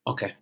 Okay,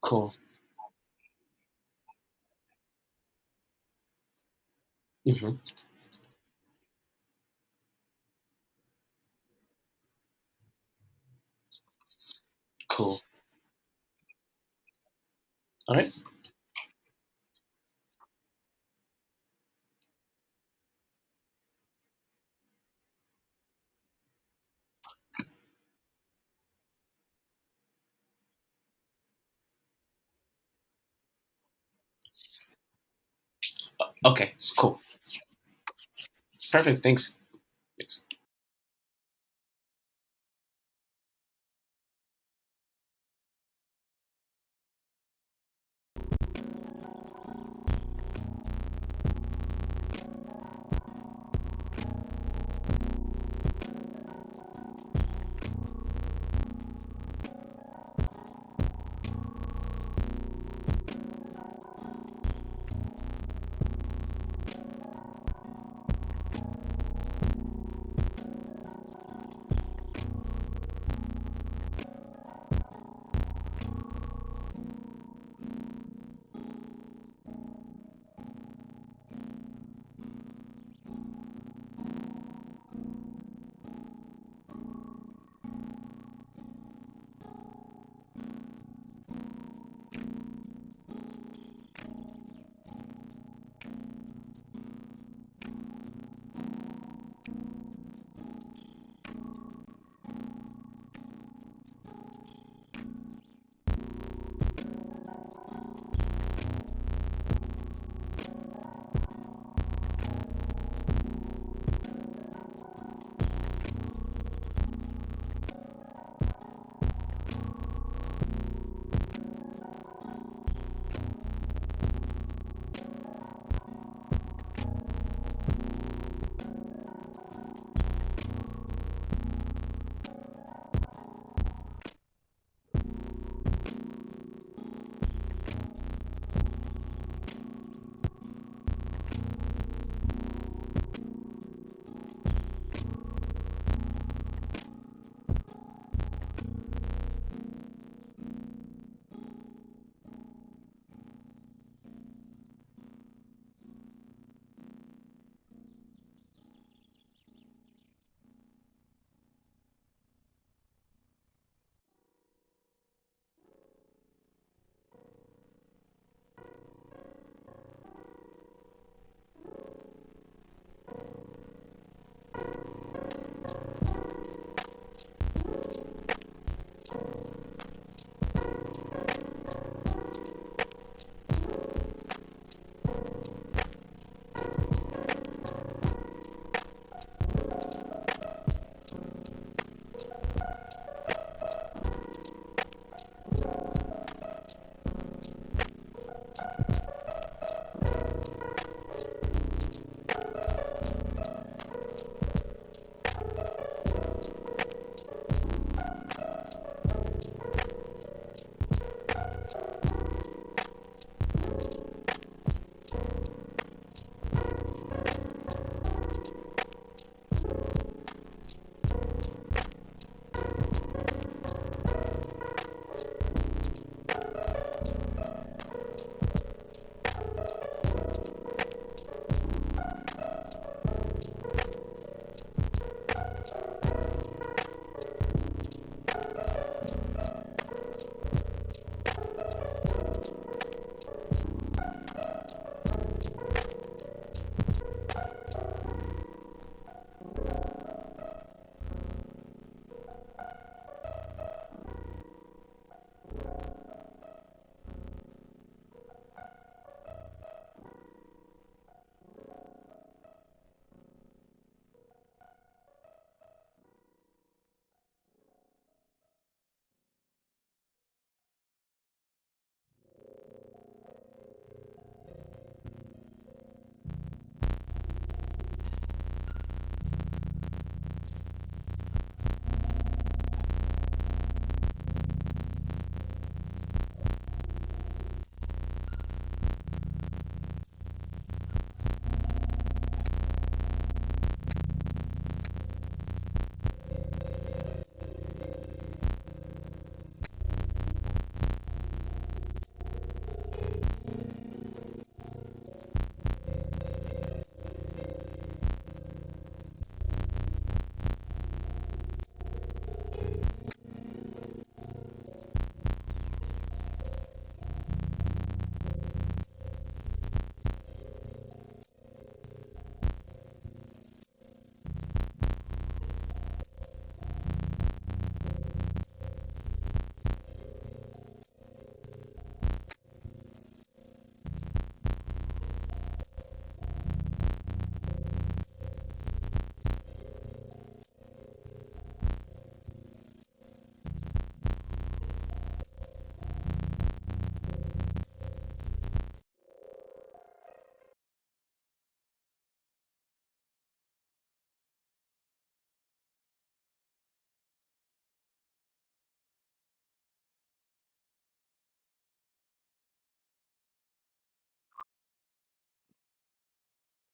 cool. Hmm. Cool. All right. Okay, it's cool. Perfect. Thanks. Thanks.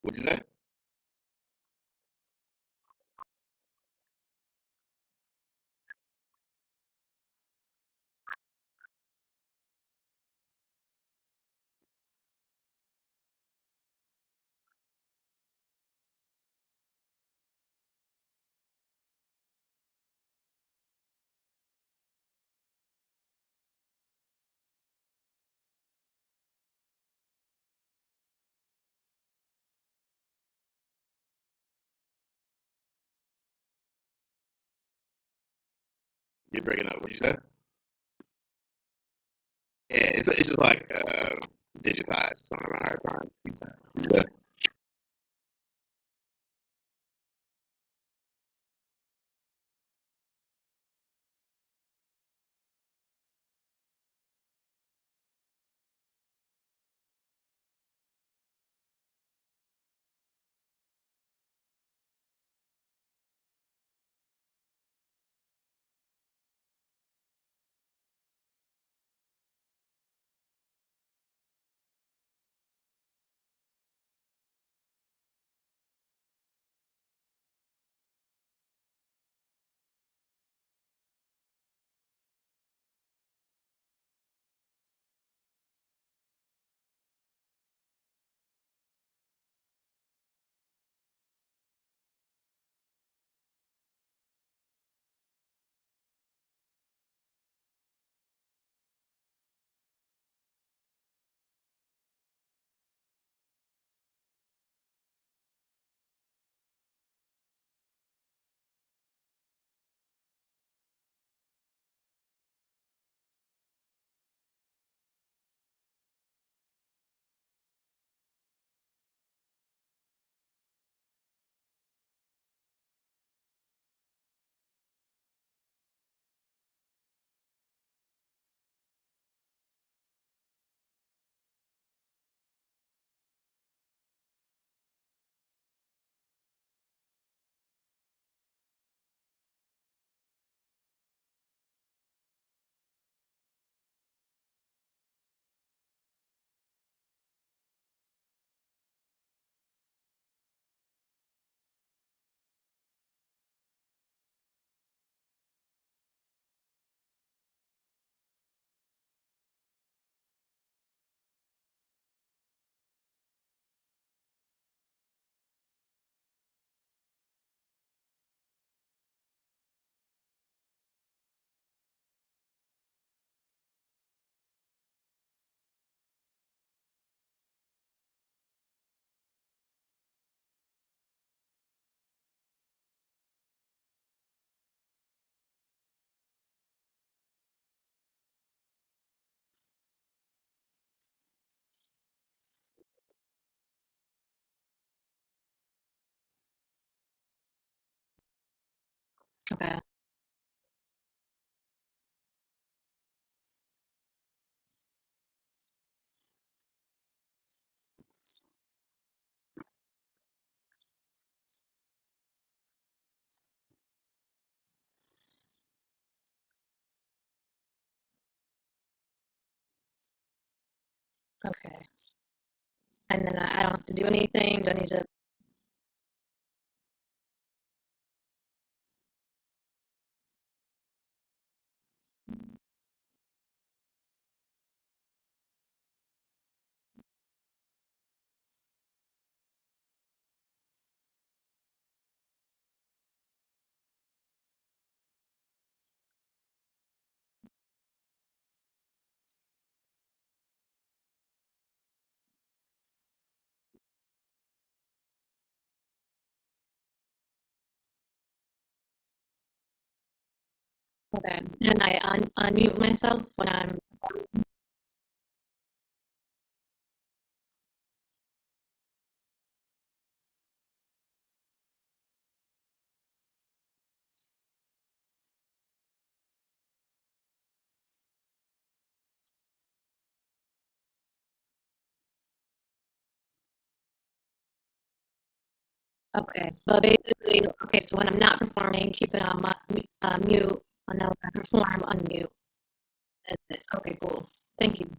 What'd you say? You're breaking up. What'd you say? Yeah, it's just like digitized. So I'm having a hard time. Yeah. Okay. Okay. And then I don't have to do anything. Do I need to? Okay. And I unmute myself when I'm okay. But basically, okay. So when I'm not performing, keep it on mute. And then when I perform, unmute. That's it. Okay. Cool. Thank you.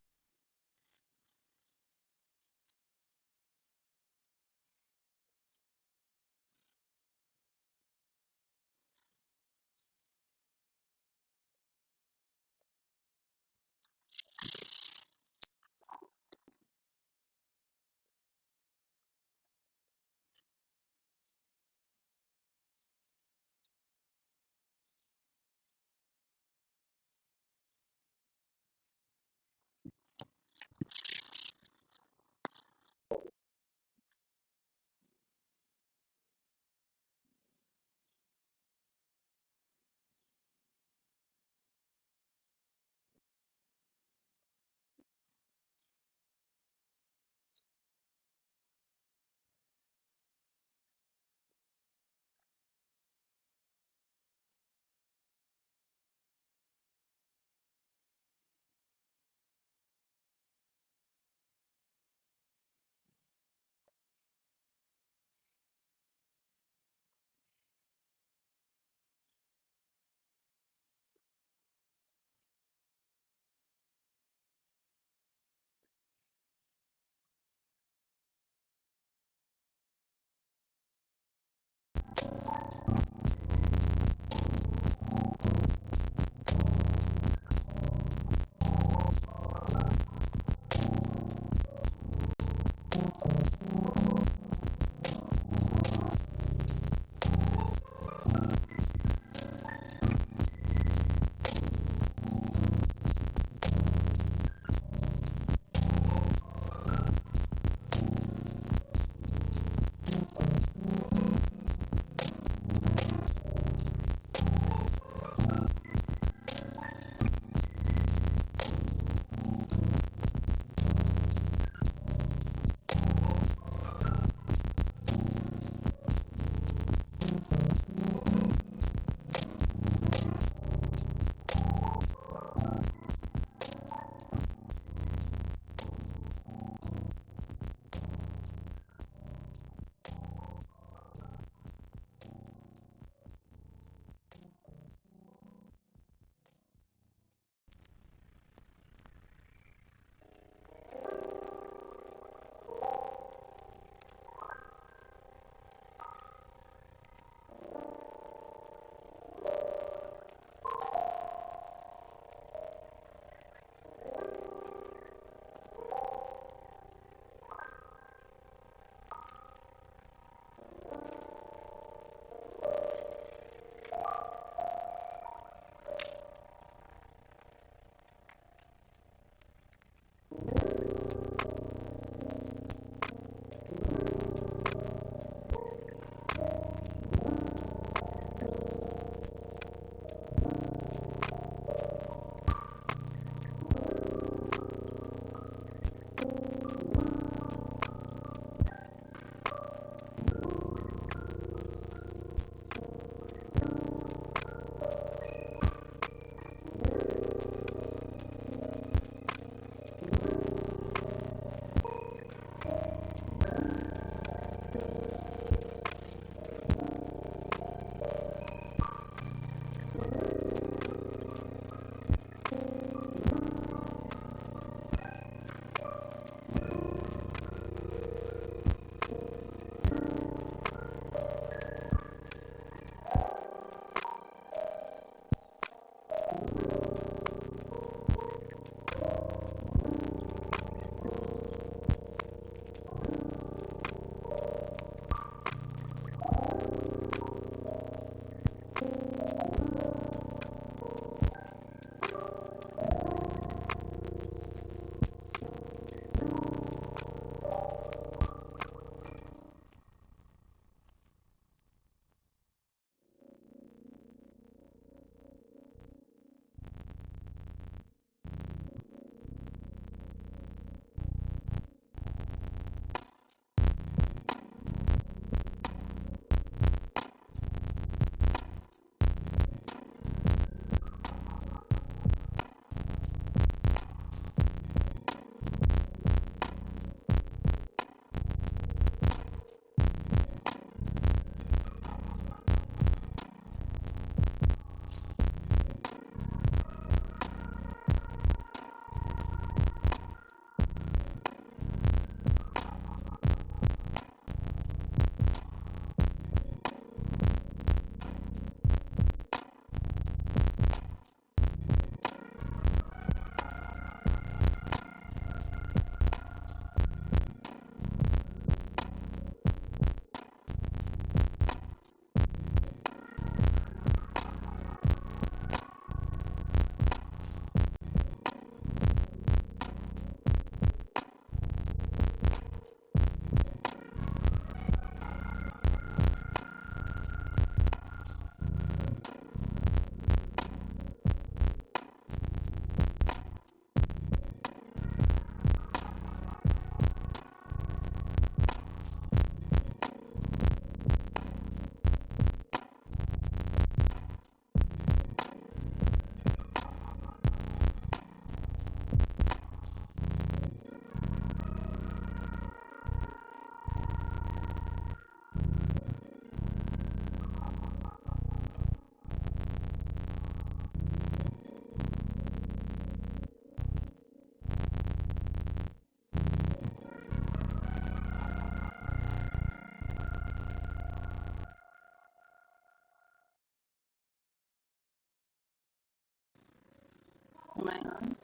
Am I on?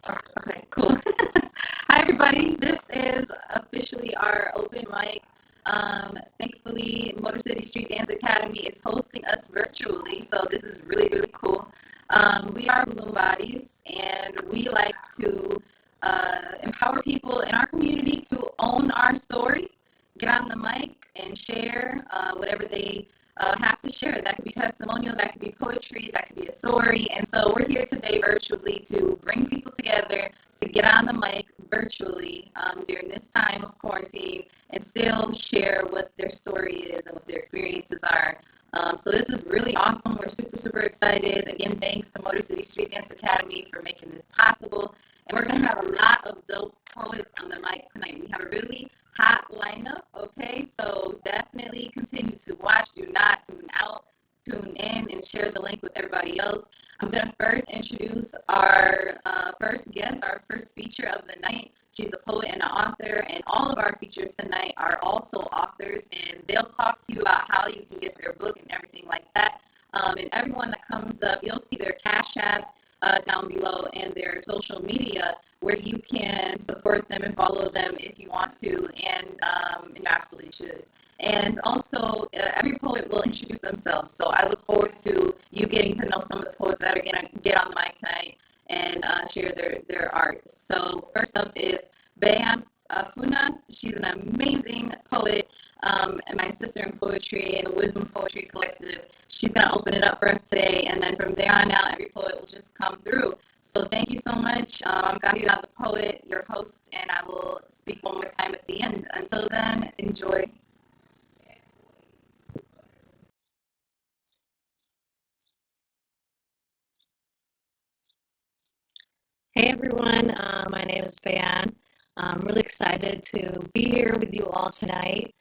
Oh, okay, cool. Hi, everybody. This is officially our open mic. Thankfully, Motor City Street Dance Academy is hosting us virtually, so this is really, really cool. We are Balloon Bodies, and we like to empower people in our community to own our story, get on the mic, and share whatever they have to share. That could be testimonial, that could be poetry, that could be a story. And so we're here today virtually to bring people together to get on the mic virtually during this time of quarantine and still share what their story is and what their experiences are. So this is really awesome. We're super, super excited. Again, thanks to Motor City Street Dance Academy for making this possible. And we're going to have a lot of dope poets on the mic tonight. We have a really hot lineup, okay? So definitely continue to watch. Do not tune out. Tune in and share the link with everybody else. I'm going to first introduce our first guest, our first feature of the night. She's a poet and an author, and all of our features tonight are also authors, and they'll talk to you about how you can get their book and everything like that. And everyone that comes up, you'll see their Cash App down below and their social media where you can support them and follow them if you want to, and you absolutely should. And also, every poet will introduce themselves. So I look forward to you getting to know some of the poets that are going to get on the mic tonight and share their art. So first up is Bayan Funas. She's an amazing poet and my sister in poetry and the Wisdom Poetry Collective. She's going to open it up for us today. And then from there on out, every poet will just come through. So thank you so much. I'm Gandhi, the poet, your host, and I will speak one more time at the end. Until then, enjoy. Hey everyone, my name is Bayan. I'm really excited to be here with you all tonight.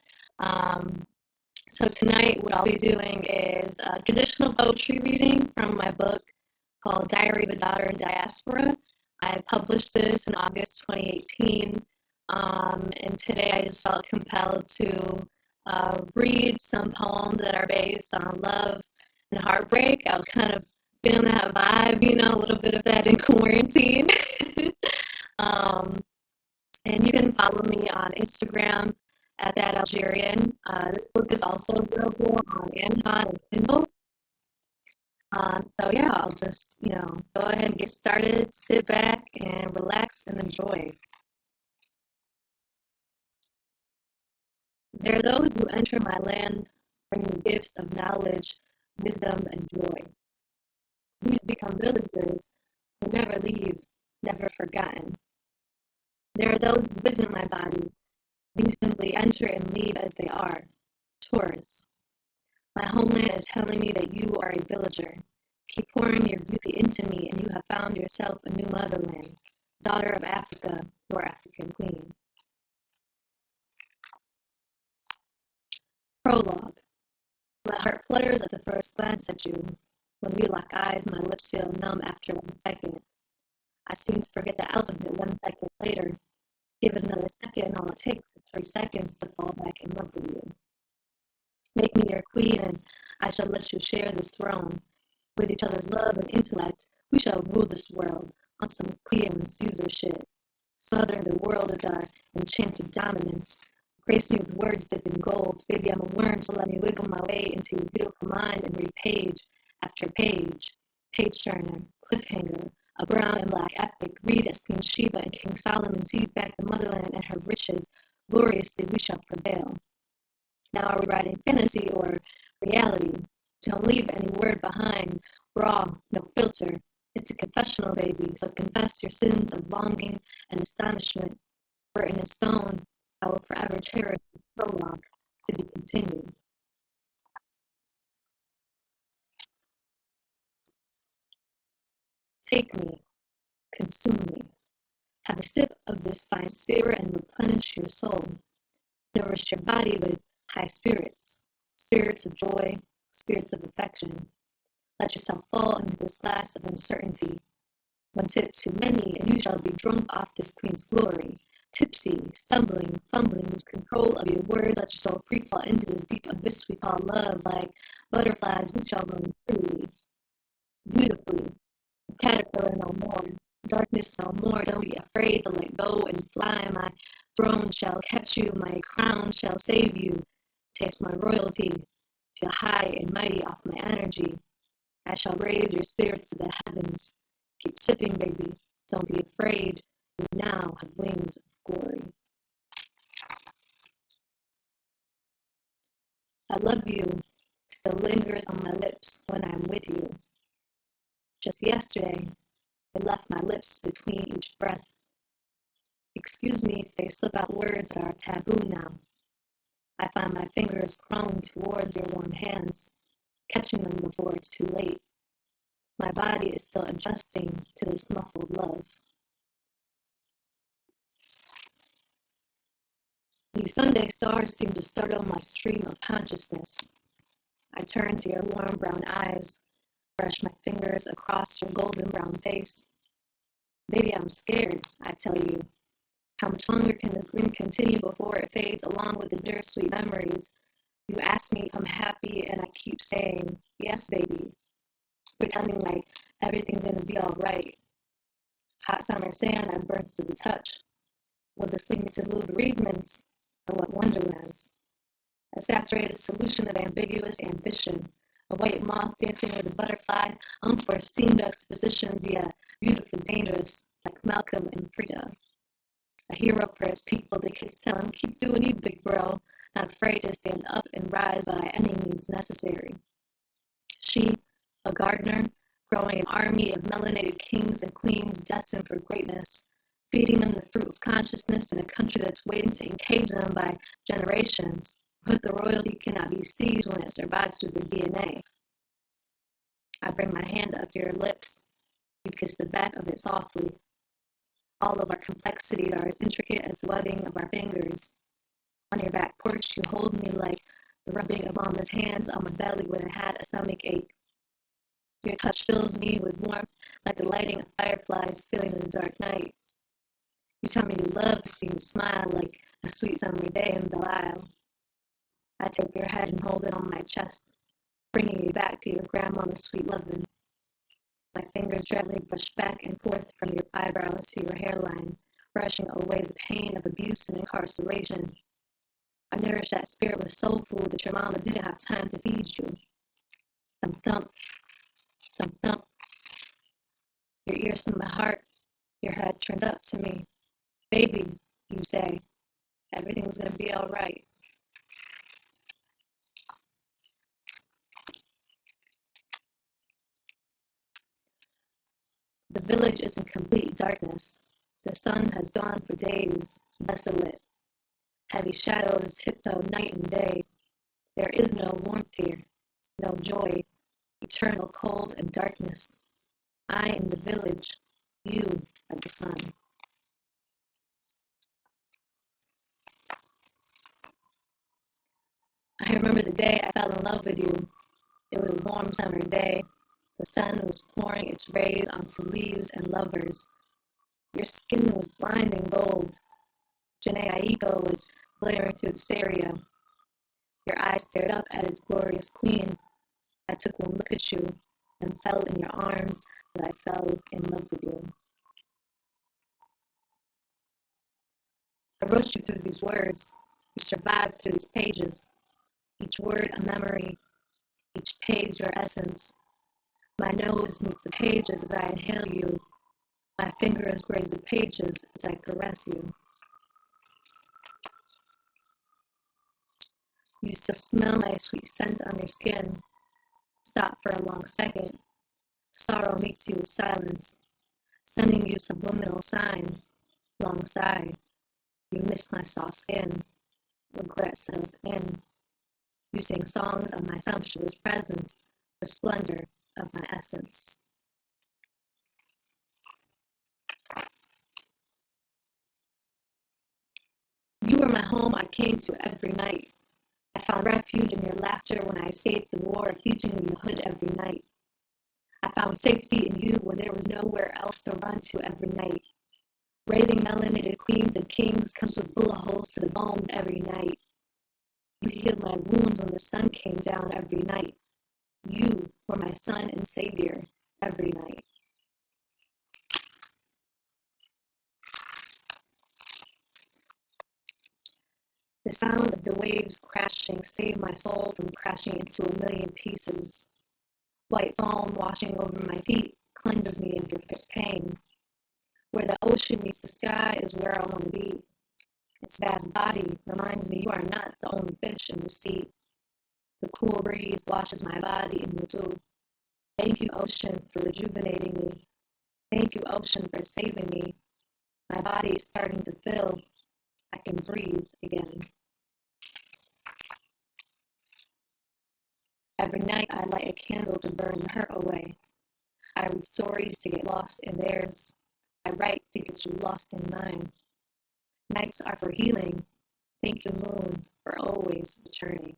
So tonight what I'll be doing is a traditional poetry reading from my book called Diary of a Daughter in Diaspora. I published this in August 2018, and today I just felt compelled to read some poems that are based on love and heartbreak. I was kind of feeling that vibe, a little bit of that in quarantine. And you can follow me on Instagram at that Algerian. This book is also available on Amazon and Kindle. So yeah, I'll just, go ahead and get started, sit back and relax and enjoy. There are those who enter my land bringing gifts of knowledge, wisdom, and joy. These become villagers who never leave, never forgotten. There are those who visit my body. These simply enter and leave as they are, tourists. My homeland is telling me that you are a villager. Keep pouring your beauty into me, and you have found yourself a new motherland, daughter of Africa, your African queen. Prologue. My heart flutters at the first glance at you. When we lock eyes, my lips feel numb after 1 second. I seem to forget the alphabet 1 second later. Give it another second, and all it takes is 3 seconds to fall back in love with you. Make me your queen, and I shall let you share this throne. With each other's love and intellect, we shall rule this world on some Cleo and Caesar shit. Smothering the world with our enchanted dominance. Grace me with words dipped in gold. Baby, I'm a worm, so let me wiggle my way into your beautiful mind and read page after page. Page turner, cliffhanger, a brown and black epic. Read as Queen Sheba and King Solomon seize back the motherland and her riches. Gloriously we shall prevail. Now are we writing fantasy or reality? Don't leave any word behind. Raw, no filter. It's a confessional, baby, so confess your sins of longing and astonishment. Written in stone, I will forever cherish this prologue to be continued. Take me, consume me. Have a sip of this fine spirit and replenish your soul. Nourish your body with high spirits, spirits of joy, spirits of affection. Let yourself fall into this glass of uncertainty. One sip too many, and you shall be drunk off this queen's glory. Tipsy, stumbling, fumbling, lose control of your words. Let your soul free fall into this deep abyss we call love. Like butterflies, we shall run freely, beautifully, Caterpillar no more, darkness no more. Don't be afraid to let go and fly. My throne shall catch you, my crown shall save you. Taste my royalty, feel high and mighty off my energy. I shall raise your spirits to the heavens. Keep sipping, baby. Don't be afraid. You now have wings of glory. I love you still lingers on my lips when I'm with you. Just yesterday, it left my lips between each breath. Excuse me if they slip out words that are taboo now. I find my fingers crawling towards your warm hands, catching them before it's too late. My body is still adjusting to this muffled love. These Sunday stars seem to startle my stream of consciousness. I turn to your warm brown eyes, brush my fingers across your golden brown face. Baby, I'm scared, I tell you. How much longer can this green continue before it fades along with the bittersweet memories? You ask me if I'm happy, and I keep saying, yes, baby, pretending like everything's gonna be all right. Hot summer sand that burns to the touch. Will this lead me to blue bereavements, or what wonderlands? A saturated solution of ambiguous ambition, a white moth dancing with a butterfly, unforeseen juxtapositions, yet beautifully dangerous, like Malcolm and Frida. A hero for his people, the kids tell him, keep doing you, big bro, not afraid to stand up and rise by any means necessary. She, a gardener, growing an army of melanated kings and queens destined for greatness, feeding them the fruit of consciousness in a country that's waiting to encage them by generations, but the royalty cannot be seized when it survives through their DNA. I bring my hand up to your lips. You kiss the back of it softly. All of our complexities are as intricate as the webbing of our fingers. On your back porch, you hold me like the rubbing of mama's hands on my belly when I had a stomach ache. Your touch fills me with warmth like the lighting of fireflies filling this dark night. You tell me you love to see me smile like a sweet summer day in Belle Isle. I take your head and hold it on my chest, bringing you back to your grandmama's sweet loving. My fingers gently brush back and forth from your eyebrows to your hairline, brushing away the pain of abuse and incarceration. I nourish that spirit with soul food that your mama didn't have time to feed you. Thump, thump, thump, thump. Your ears to my heart, your head turns up to me. Baby, you say, everything's gonna be all right. The village is in complete darkness. The sun has gone for days, desolate. Heavy shadows tiptoe night and day. There is no warmth here, no joy, eternal cold and darkness. I am the village, you are the sun. I remember the day I fell in love with you. It was a warm summer day. The sun was pouring its rays onto leaves and lovers. Your skin was blinding gold. Janae Aiko was blaring through the stereo. Your eyes stared up at its glorious queen. I took one look at you and fell in your arms as I fell in love with you. I wrote you through these words. You survived through these pages. Each word a memory, each page your essence. My nose meets the pages as I inhale you. My fingers graze the pages as I caress you. You still smell my sweet scent on your skin. Stop for a long second. Sorrow meets you with silence, sending you subliminal signs. Long sigh. You miss my soft skin. Regret settles in. You sing songs of my sumptuous presence, the splendor of my essence. You were my home I came to every night. I found refuge in your laughter when I escaped the war of teaching in the hood every night. I found safety in you when there was nowhere else to run to every night. Raising melanated queens and kings comes with bullet holes to the bones every night. You healed my wounds when the sun came down every night. You were my son and savior every night. The sound of the waves crashing saved my soul from crashing into a million pieces. White foam washing over my feet cleanses me of your pain. Where the ocean meets the sky is where I want to be. Its vast body reminds me you are not the only fish in the sea. The cool breeze washes my body in wudu. Thank you, ocean, for rejuvenating me. Thank you, ocean, for saving me. My body is starting to fill. I can breathe again. Every night I light a candle to burn the hurt away. I read stories to get lost in theirs. I write to get you lost in mine. Nights are for healing. Thank you, moon, for always returning.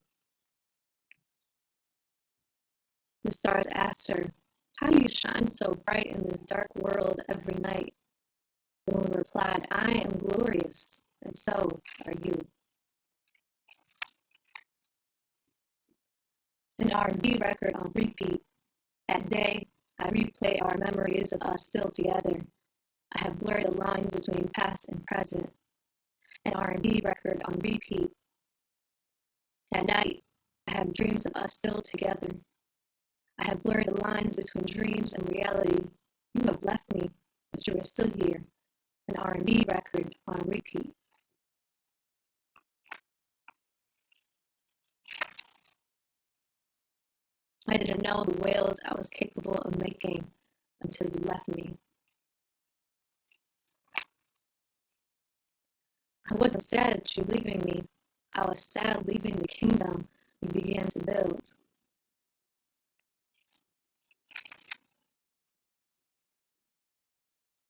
The stars asked her, how do you shine so bright in this dark world every night? The moon replied, I am glorious, and so are you. An R&B record on repeat. At day, I replay our memories of us still together. I have blurred the lines between past and present. An R&B record on repeat. At night, I have dreams of us still together. I have blurred the lines between dreams and reality. You have left me, but you are still here. An R&B record on repeat. I didn't know the whales I was capable of making until you left me. I wasn't sad at you leaving me. I was sad leaving the kingdom we began to build.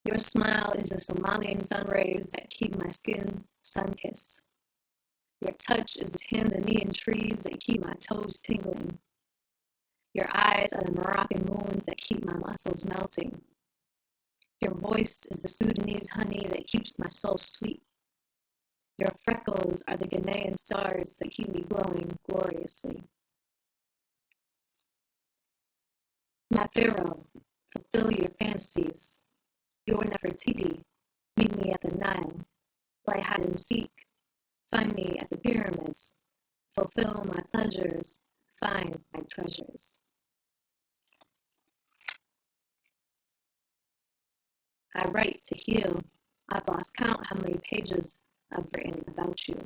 Your smile is the Somalian sun rays that keep my skin sun-kissed. Your touch is the Tanzanian trees that keep my toes tingling. Your eyes are the Moroccan moons that keep my muscles melting. Your voice is the Sudanese honey that keeps my soul sweet. Your freckles are the Ghanaian stars that keep me glowing gloriously. My Pharaoh, fulfill your fantasies. Your Nefertiti, meet me at the Nile. Play hide and seek. Find me at the pyramids. Fulfill my pleasures. Find my treasures. I write to heal. I've lost count how many pages I've written about you.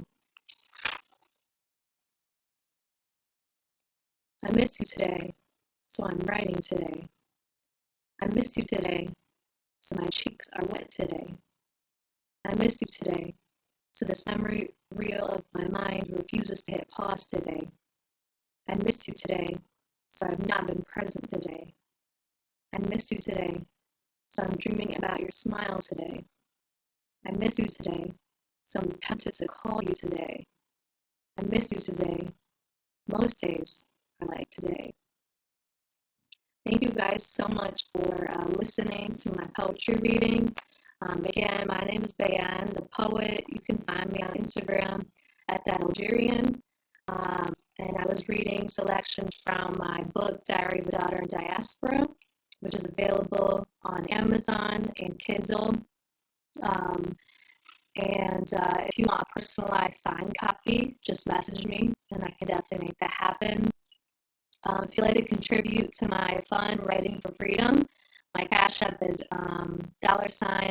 I miss you today, so I'm writing today. I miss you today, so my cheeks are wet today. I miss you today, so this memory reel of my mind refuses to hit pause today. I miss you today, so I've not been present today. I miss you today, so I'm dreaming about your smile today. I miss you today, so I'm tempted to call you today. I miss you today. Most days are like today. Thank you guys so much for listening to my poetry reading. Again, my name is Bayan, the poet. You can find me on Instagram at that Algerian. And I was reading selections from my book, Diary of a Daughter in Diaspora, which is available on Amazon and Kindle. If you want a personalized signed copy, just message me and I can definitely make that happen. If you'd like to contribute to my fund, Writing for Freedom, my Cash App is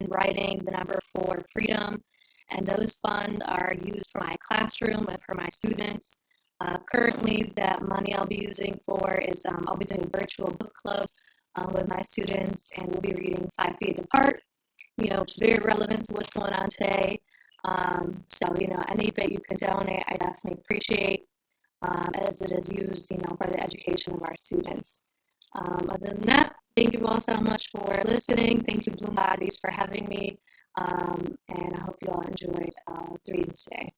$writing, the number 4 freedom. And those funds are used for my classroom and for my students. Currently, that money I'll be using for is I'll be doing a virtual book club with my students, and we'll be reading 5 Feet Apart, which is very relevant to what's going on today. Any bit you can donate, I definitely appreciate, as it is used, for the education of our students. Other than that, thank you all so much for listening. Thank you, Bloom Bodies, for having me. And I hope you all enjoyed the reading today.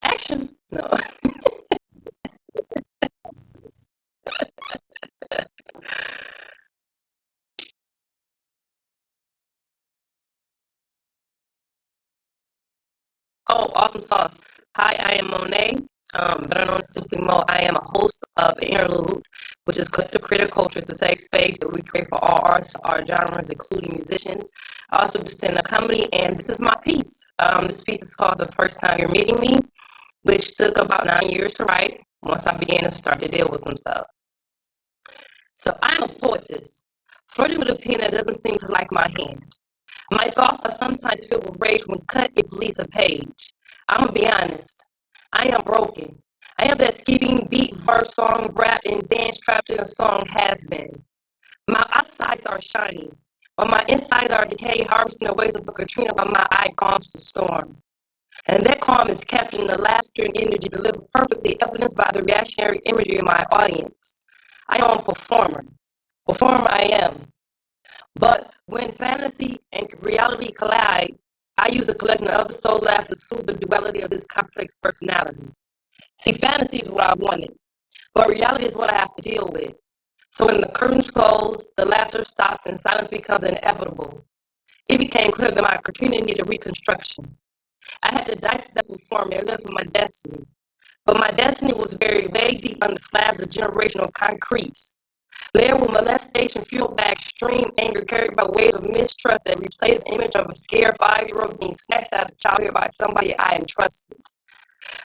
Action. No. Oh, awesome sauce. Hi, I am Monet, better known as Simply Mo. I am a host of Interlude, which is collective creative culture. It's a safe space that we create for all artists, all genres, including musicians. I also do stand-up comedy, and this is my piece. This piece is called The First Time You're Meeting Me, which took about 9 years to write once I began to start to deal with some stuff. So I'm a poetess, flirting with a pen that doesn't seem to like my hand. My thoughts are sometimes filled with rage when cut it bleeds a page. I'ma be honest, I am broken. I am that skipping beat, verse, song, rap, and dance trapped in a song has been. My outsides are shiny, but my insides are decayed, harvesting the waves of a Katrina while my eye calms the storm. And that calm is captured in the laughter and energy delivered perfectly, evidenced by the reactionary imagery of my audience. I am a performer. Performer I am. But when fantasy and reality collide, I use a collection of other soul laughs to soothe the duality of this complex personality. See, fantasy is what I wanted, but reality is what I have to deal with. So when the curtains close, the laughter stops, and silence becomes inevitable. It became clear that my Katrina needed reconstruction. I had to dissect the form and live for my destiny. But my destiny was buried way deep under slabs of generational concrete. Layered with molestation fueled by extreme anger carried by waves of mistrust that replays the image of a scared 5-year-old being snatched out of childhood by somebody I entrusted.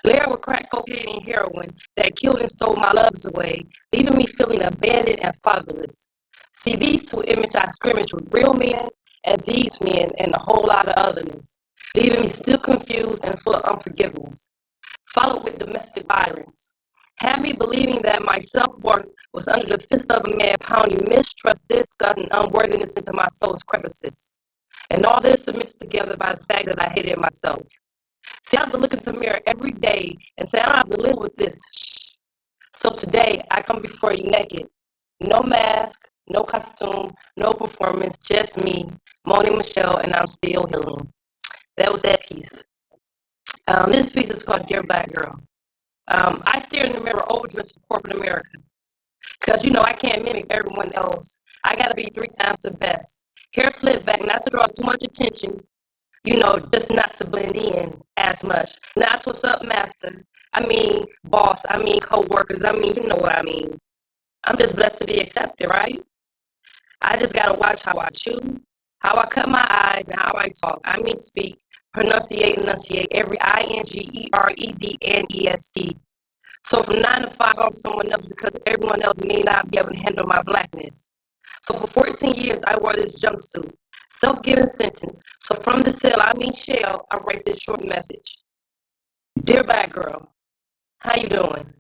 Layered with crack cocaine and heroin that killed and stole my loves away, leaving me feeling abandoned and fatherless. See, these two images I scrimmage with real men and these men and a whole lot of otherness, leaving me still confused and full of unforgiveness. Followed with domestic violence. Had me believing that my self-worth was under the fist of a man pounding mistrust, disgust, and unworthiness into my soul's crevices. And all this submits together by the fact that I hated myself. See, I have to look into the mirror every day and say, I don't have to live with this. So today, I come before you naked. No mask, no costume, no performance, just me, Moni Michelle, and I'm still healing. That was that piece. This piece is called Dear Black Girl. I stare in the mirror overdressed for corporate America. Because, I can't mimic everyone else. I got to be 3 times the best. Hair slicked back, not to draw too much attention, just not to blend in as much. Not what's up, master. I mean, boss. I mean, co-workers. I mean, you know what I mean. I'm just blessed to be accepted, right? I just got to watch how I chew, how I cut my eyes, and how I talk. I mean, speak, enunciate every INGERED and EST. So from 9 to 5, I'm someone else because everyone else may not be able to handle my blackness. So for 14 years, I wore this jumpsuit, self-given sentence. So from the cell, shell, I write this short message. Dear Black Girl, how you doing?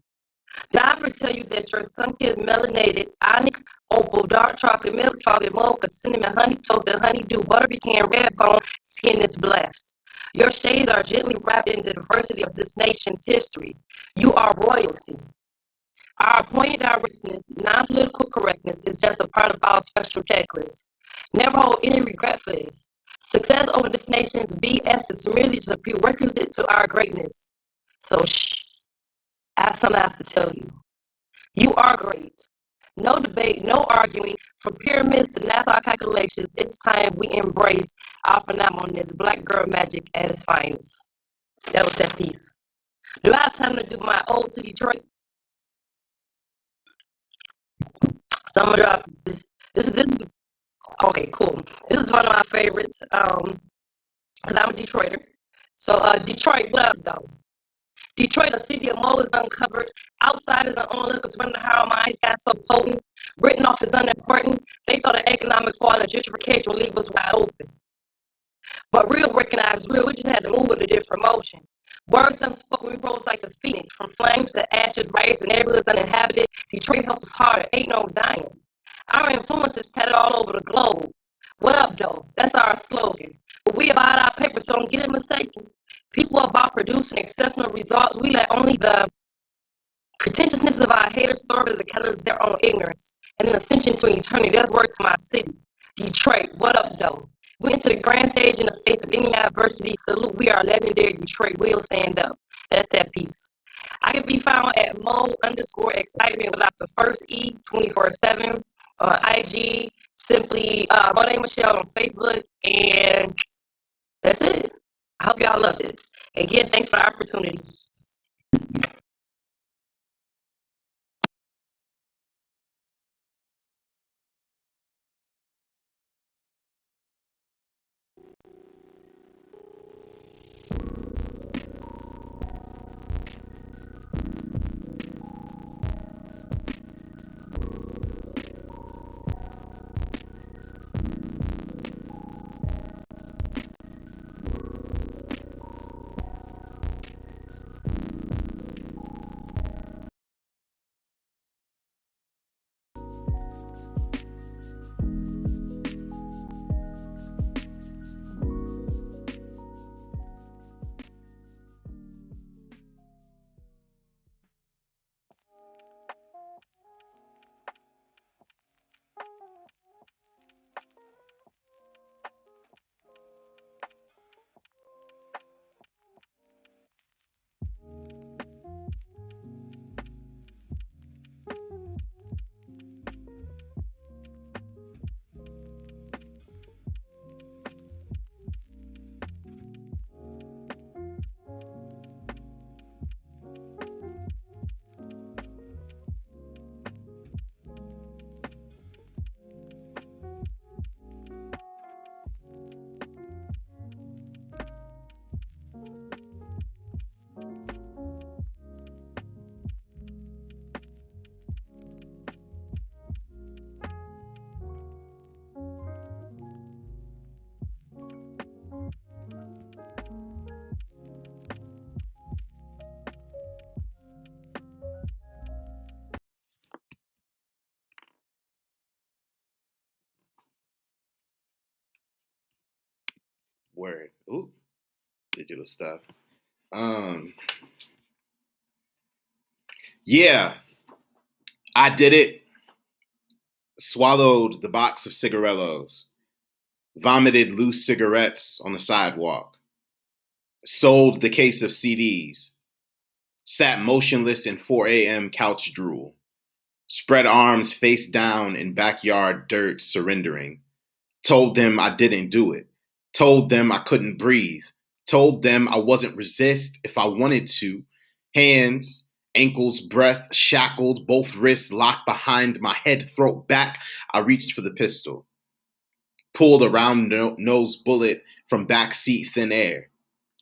Did I ever tell you that your sun is melanated, onyx, opal, dark chocolate, milk chocolate, mocha, cinnamon, honey toasted, honeydew, butter pecan, red bone, skin is blessed. Your shades are gently wrapped in the diversity of this nation's history. You are royalty. Our appointed directness, non-political correctness is just a part of our special checklist. Never hold any regret for this. Success over this nation's BS is merely just a prerequisite to our greatness. So shh, I have something I have to tell you. You are great. No debate, no arguing. From pyramids to NASA calculations, it's time we embrace our phenomenon, this black girl magic at its finest. That was that piece. Do I have time to do my ode to Detroit? So I'm gonna drop this. This is okay, cool. This is one of my favorites. Because I'm a Detroiter. So Detroit, what up though? Detroit, a city of moles uncovered. Outsiders and onlookers wonder how my eyes got so potent. Written off as unimportant. They thought an economic fall and gentrification would leave us wide open. But real recognized real, we just had to move with a different motion. Words unspoken, we rose like the phoenix. From flames to ashes, riots, and neighborhoods uninhabited. Detroit hustles harder, ain't no dying. Our influence is tatted all over the globe. What up, though? That's our slogan. But we about our paper, so don't get it mistaken. People about producing exceptional results. We let only the pretentiousness of our haters serve as a catalyst their own ignorance. And an ascension to eternity. That's word to my city. Detroit, what up, though? We enter the grand stage in the face of any adversity. Salute, we are legendary Detroit. We'll stand up. That's that piece. I can be found at Mo_excitement without the first E 24/7 on IG. Simply Monet Michelle on Facebook. And that's it. I hope y'all loved it. Again, thanks for the opportunity. Word. Ooh, digital stuff. Um, yeah, I did it. Swallowed the box of cigarillos. Vomited loose cigarettes on the sidewalk. Sold the case of CDs. Sat motionless in 4 a.m. couch drool. Spread arms face down in backyard dirt, surrendering. Told them I didn't do it. Told them I couldn't breathe. Told them I wasn't resist if I wanted to. Hands, ankles, breath shackled, both wrists locked behind my head, throat back. I reached for the pistol. Pulled a round nose bullet from backseat thin air.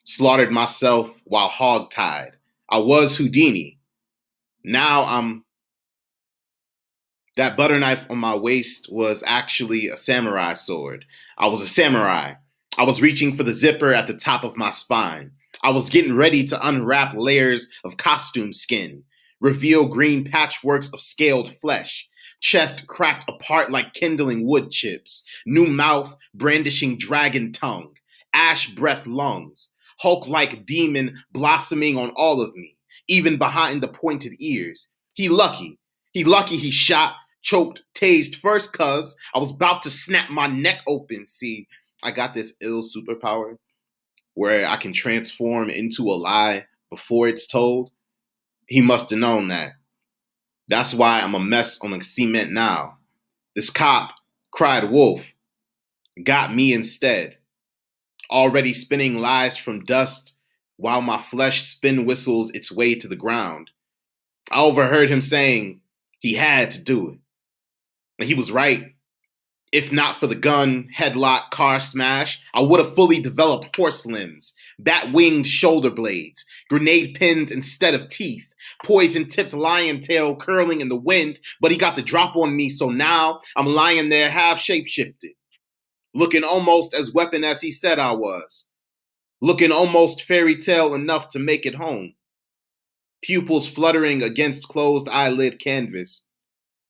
Slaughtered myself while hog-tied. I was Houdini. Now I'm... That butter knife on my waist was actually a samurai sword. I was a samurai. I was reaching for the zipper at the top of my spine. I was getting ready to unwrap layers of costume skin, reveal green patchworks of scaled flesh, chest cracked apart like kindling wood chips, new mouth brandishing dragon tongue, ash breath lungs, Hulk-like demon blossoming on all of me, even behind the pointed ears. He lucky he shot, choked, tased first cuz I was about to snap my neck open. See, I got this ill superpower where I can transform into a lie before it's told. He must have known that. That's why I'm a mess on the cement now. This cop cried wolf, got me instead. Already spinning lies from dust while my flesh spin whistles its way to the ground. I overheard him saying he had to do it. And he was right. If not for the gun, headlock, car smash, I would have fully developed horse limbs, bat-winged shoulder blades, grenade pins instead of teeth, poison-tipped lion tail curling in the wind, but he got the drop on me, so now I'm lying there half shape-shifted, looking almost as weapon as he said I was, looking almost fairy tale enough to make it home. Pupils fluttering against closed eyelid canvas.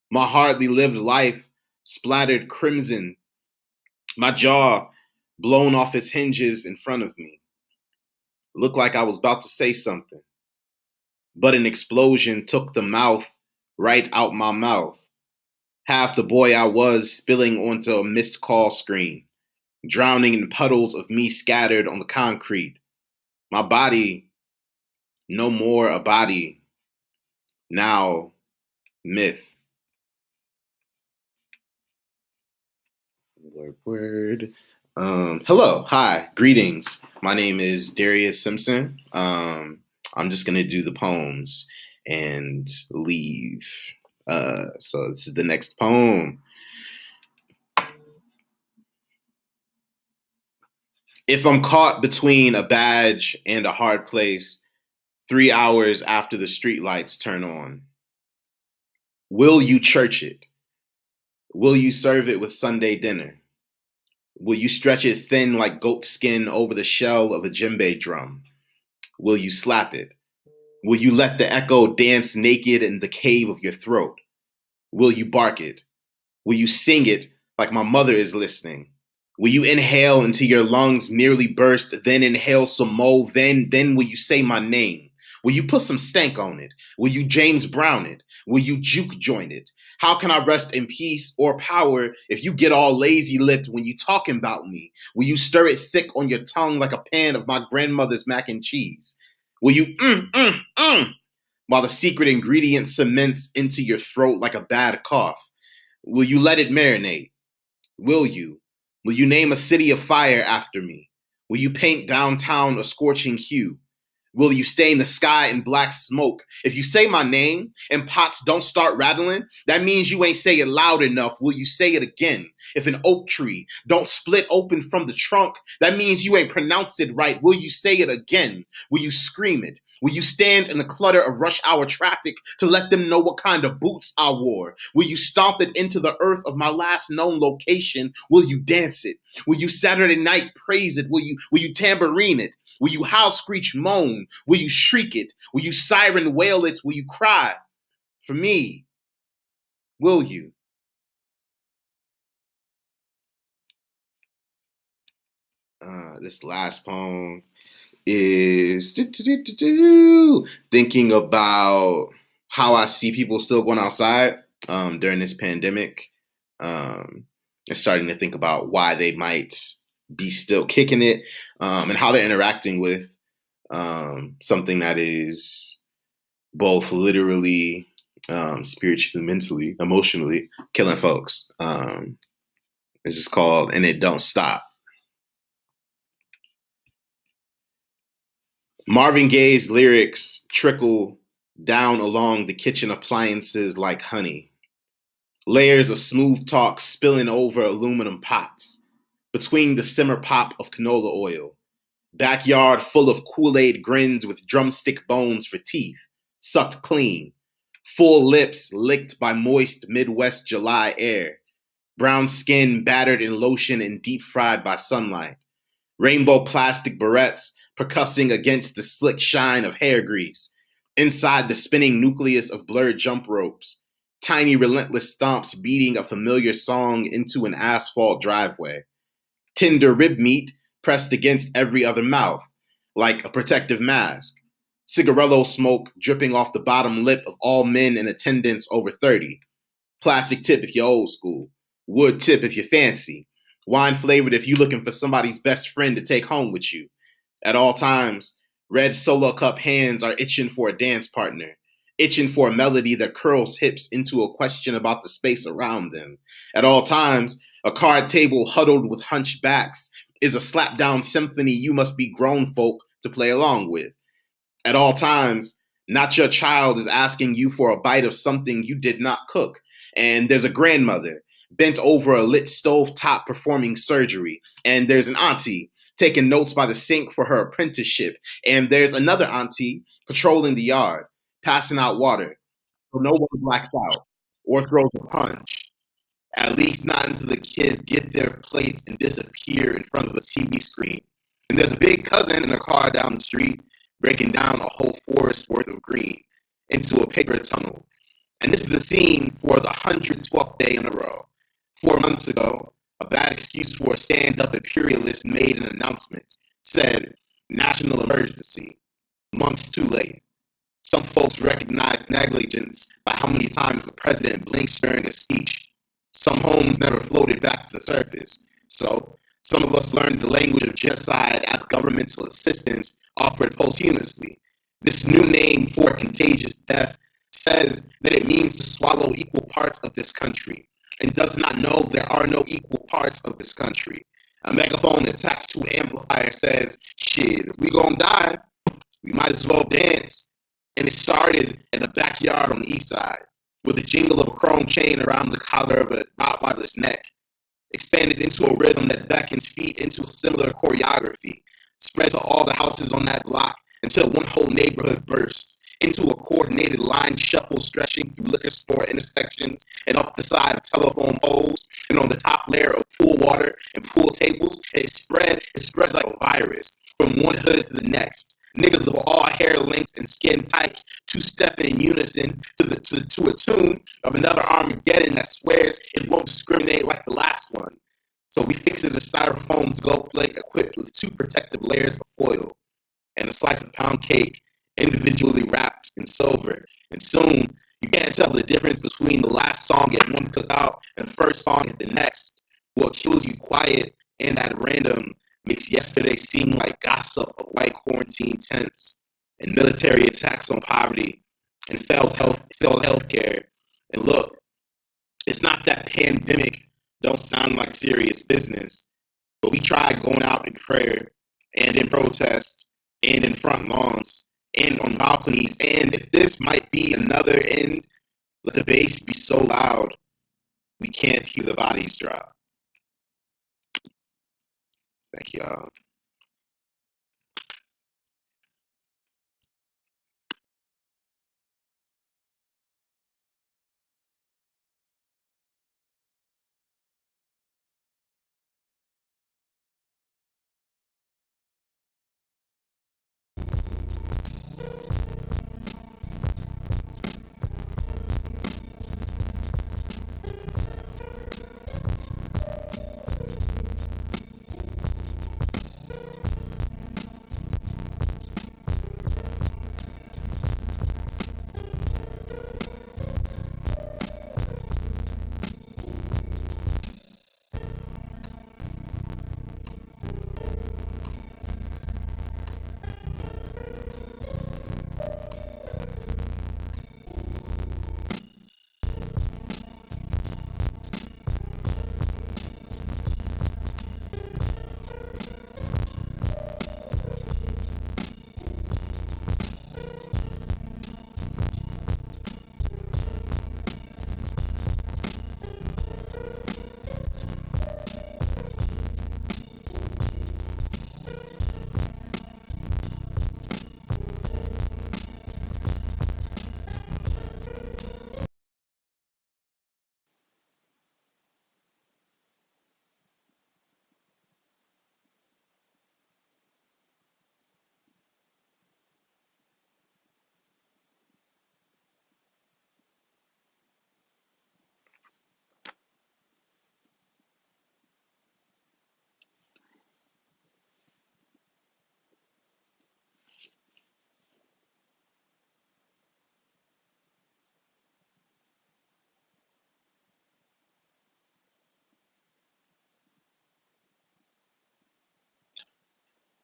My hardly lived life splattered crimson, my jaw blown off its hinges in front of me. Looked like I was about to say something, but an explosion took the mouth right out my mouth. Half the boy I was spilling onto a missed call screen, drowning in puddles of me scattered on the concrete. My body, no more a body, now myth. Word. Hello, hi, greetings. My name is Darius Simpson. I'm just gonna do the poems and leave. So this is the next poem. If I'm caught between a badge and a hard place, 3 hours after the streetlights turn on, will you church it? Will you serve it with Sunday dinner? Will you stretch it thin like goat skin over the shell of a djembe drum? Will you slap it? Will you let the echo dance naked in the cave of your throat? Will you bark it? Will you sing it like my mother is listening? Will you inhale until your lungs nearly burst, then inhale some more, then will you say my name? Will you put some stank on it? Will you James Brown it? Will you juke joint it? How can I rest in peace or power if you get all lazy-lipped when you talking about me? Will you stir it thick on your tongue like a pan of my grandmother's mac and cheese? Will you while the secret ingredient cements into your throat like a bad cough? Will you let it marinate? Will you? Will you name a city of fire after me? Will you paint downtown a scorching hue? Will you stain the sky in black smoke? If you say my name and pots don't start rattling, that means you ain't say it loud enough. Will you say it again? If an oak tree don't split open from the trunk, that means you ain't pronounced it right. Will you say it again? Will you scream it? Will you stand in the clutter of rush hour traffic to let them know what kind of boots I wore? Will you stomp it into the earth of my last known location? Will you dance it? Will you Saturday night praise it? Will you tambourine it? Will you howl, screech, moan? Will you shriek it? Will you siren wail it? Will you cry? For me, will you? This last poem is thinking about how I see people still going outside during this pandemic, and starting to think about why they might be still kicking it, and how they're interacting with something that is both literally, spiritually, mentally, emotionally killing folks. This is called "And It Don't Stop." Marvin Gaye's lyrics trickle down along the kitchen appliances like honey. Layers of smooth talk spilling over aluminum pots. Between the simmer pop of canola oil. Backyard full of Kool-Aid grins with drumstick bones for teeth. Sucked clean. Full lips licked by moist Midwest July air. Brown skin battered in lotion and deep fried by sunlight. Rainbow plastic barrettes percussing against the slick shine of hair grease. Inside the spinning nucleus of blurred jump ropes. Tiny relentless stomps beating a familiar song into an asphalt driveway. Tender rib meat pressed against every other mouth, like a protective mask. Cigarello smoke dripping off the bottom lip of all men in attendance over 30. Plastic tip if you're old school. Wood tip if you're fancy. Wine flavored if you're looking for somebody's best friend to take home with you. At all times, red solo cup hands are itching for a dance partner, itching for a melody that curls hips into a question about the space around them. At all times, a card table huddled with hunchbacks is a slap-down symphony you must be grown folk to play along with. At all times, not your child is asking you for a bite of something you did not cook, and there's a grandmother bent over a lit stove top performing surgery, and there's an auntie taking notes by the sink for her apprenticeship, and there's another auntie patrolling the yard, passing out water, so no one blacks out or throws a punch. At least not until the kids get their plates and disappear in front of a TV screen. And there's a big cousin in a car down the street, breaking down a whole forest worth of green into a paper tunnel. And this is the scene for the 112th day in a row. 4 months ago, a bad excuse for a stand-up imperialist made an announcement, said, national emergency, months too late. Some folks recognize negligence by how many times the president blinks during a speech. Some homes never floated back to the surface. So some of us learned the language of genocide as governmental assistance offered posthumously. This new name for contagious death says that it means to swallow equal parts of this country and does not know there are no equal parts of this country. A megaphone attached to an amplifier says, shit, if we gonna die, we might as well dance. And it started in a backyard on the east side, with the jingle of a chrome chain around the collar of a Rottweiler's neck, expanded into a rhythm that beckons feet into a similar choreography, spread to all the houses on that block until one whole neighborhood burst into a coordinated line shuffle stretching through liquor store intersections and up the side of telephone poles and on the top layer of pool water and pool tables. And it spread like a virus from one hood to the next. Niggas of all hair lengths and skin types two-stepping in unison to a tune of another Armageddon that swears it won't discriminate like the last one. So we fix it a styrofoam gold plate equipped with 2 protective layers of foil and a slice of pound cake individually wrapped in silver. And soon, you can't tell the difference between the last song at one cookout and the first song at the next. What kills you quiet and at random makes yesterday seem like gossip of white quarantine tents and military attacks on poverty and failed healthcare. And look, it's not that pandemic don't sound like serious business, but we tried going out in prayer and in protest and in front lawns and on balconies. And if this might be another end, let the bass be so loud we can't hear the bodies drop. Thank y'all.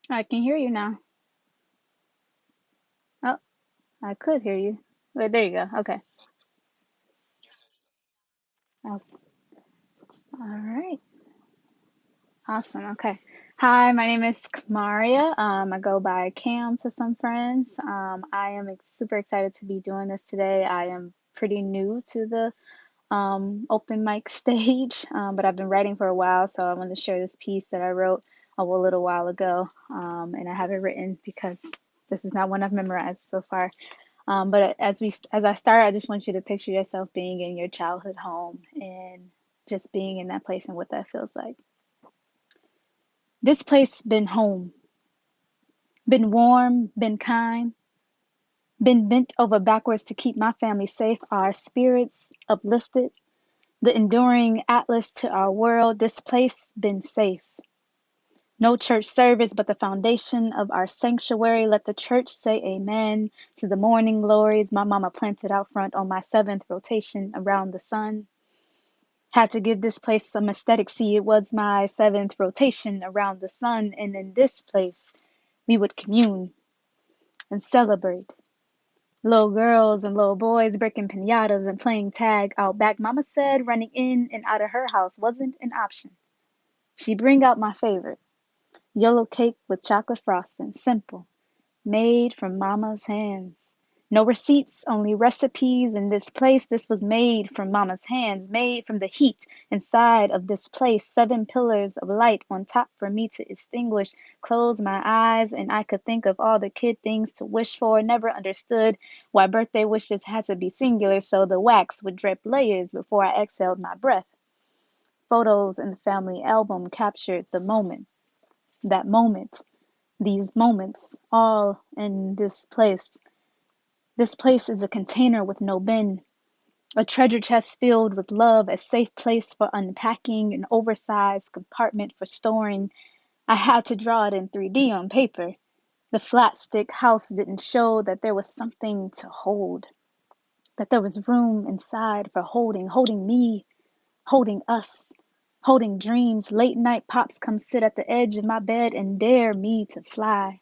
I can hear you now. Oh, I could hear you. Wait, there you go. Okay. Oh, all right. Awesome. Okay. Hi, my name is Kamaria. I go by Cam to some friends. I am super excited to be doing this today. I am pretty new to the open mic stage, but I've been writing for a while, so I want to share this piece that I wrote a little while ago, and I have it written because this is not one I've memorized so far. But as I start, I just want you to picture yourself being in your childhood home and just being in that place and what that feels like. This place been home, been warm, been kind, been bent over backwards to keep my family safe, our spirits uplifted, the enduring atlas to our world. This place been safe. No church service, but the foundation of our sanctuary. Let the church say amen to the morning glories my mama planted out front on my seventh rotation around the sun. Had to give this place some aesthetic. See, it was my seventh rotation around the sun, and in this place we would commune and celebrate. Little girls and little boys breaking pinatas and playing tag out back. Mama said running in and out of her house wasn't an option. She bring out my favorite, yellow cake with chocolate frosting, simple, made from mama's hands. No receipts, only recipes in this place. This was made from mama's hands, made from the heat inside of this place. 7 pillars of light on top for me to extinguish. Close my eyes and I could think of all the kid things to wish for. Never understood why birthday wishes had to be singular, so the wax would drip layers before I exhaled my breath. Photos in the family album captured the moment, that moment, these moments, all in this place. This place is a container with no bin, a treasure chest filled with love, a safe place for unpacking, an oversized compartment for storing. I had to draw it in 3D on paper. The flat stick house didn't show that there was something to hold, that there was room inside for holding me, holding us, holding dreams. Late night pops come sit at the edge of my bed and dare me to fly.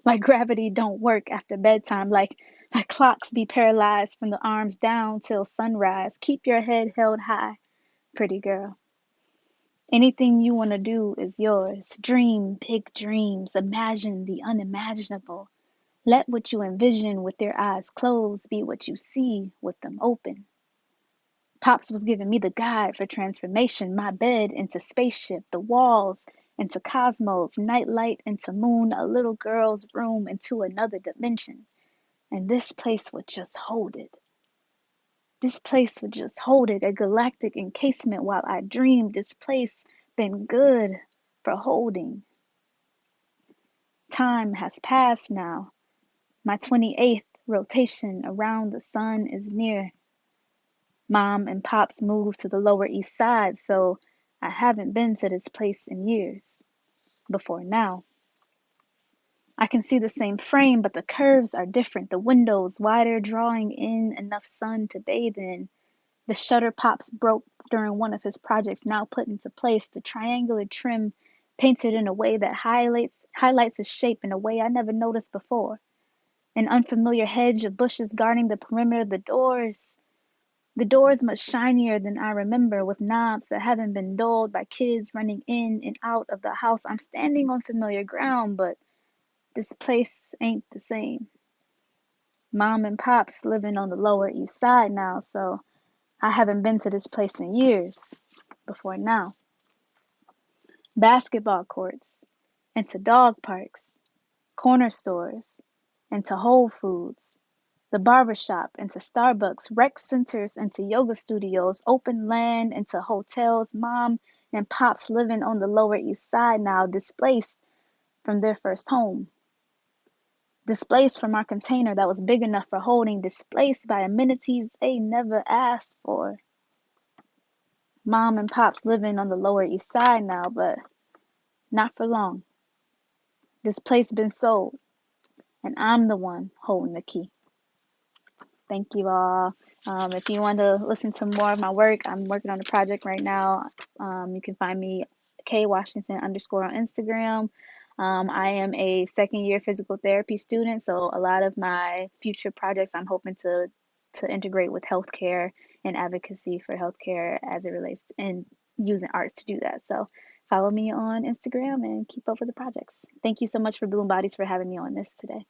Like gravity don't work after bedtime, like clocks be paralyzed from the arms down till sunrise. Keep your head held high, pretty girl. Anything you want to do is yours. Dream big dreams. Imagine the unimaginable. Let what you envision with your eyes closed be what you see with them open. Pops was giving me the guide for transformation, my bed into spaceship, the walls into cosmos, nightlight into moon, a little girl's room into another dimension. And this place would just hold it. This place would just hold it, a galactic encasement while I dreamed. This place been good for holding. Time has passed now. My 28th rotation around the sun is near. Mom and Pops moved to the Lower East Side, so I haven't been to this place in years. Before now. I can see the same frame, but the curves are different. The windows wider, drawing in enough sun to bathe in. The shutter Pops broke during one of his projects, now put into place. The triangular trim painted in a way that highlights its shape in a way I never noticed before. An unfamiliar hedge of bushes guarding the perimeter of the doors. The doors much shinier than I remember, with knobs that haven't been dulled by kids running in and out of the house. I'm standing on familiar ground, but this place ain't the same. Mom and Pop's living on the Lower East Side now, so I haven't been to this place in years. Before now. Basketball courts, into dog parks, corner stores, into Whole Foods, the barber shop, into Starbucks, rec centers, into yoga studios, open land, into hotels. Mom and Pops living on the Lower East Side now, displaced from their first home. Displaced from our container that was big enough for holding, displaced by amenities they never asked for. Mom and Pops living on the Lower East Side now, but not for long. This place been sold, and I'm the one holding the key. Thank you all. If you want to listen to more of my work, I'm working on a project right now. You can find me K Washington _ on Instagram. I am a second year physical therapy student, so a lot of my future projects I'm hoping to integrate with healthcare and advocacy for healthcare as it relates and using arts to do that. So follow me on Instagram and keep up with the projects. Thank you so much for Bloom Bodies for having me on this today.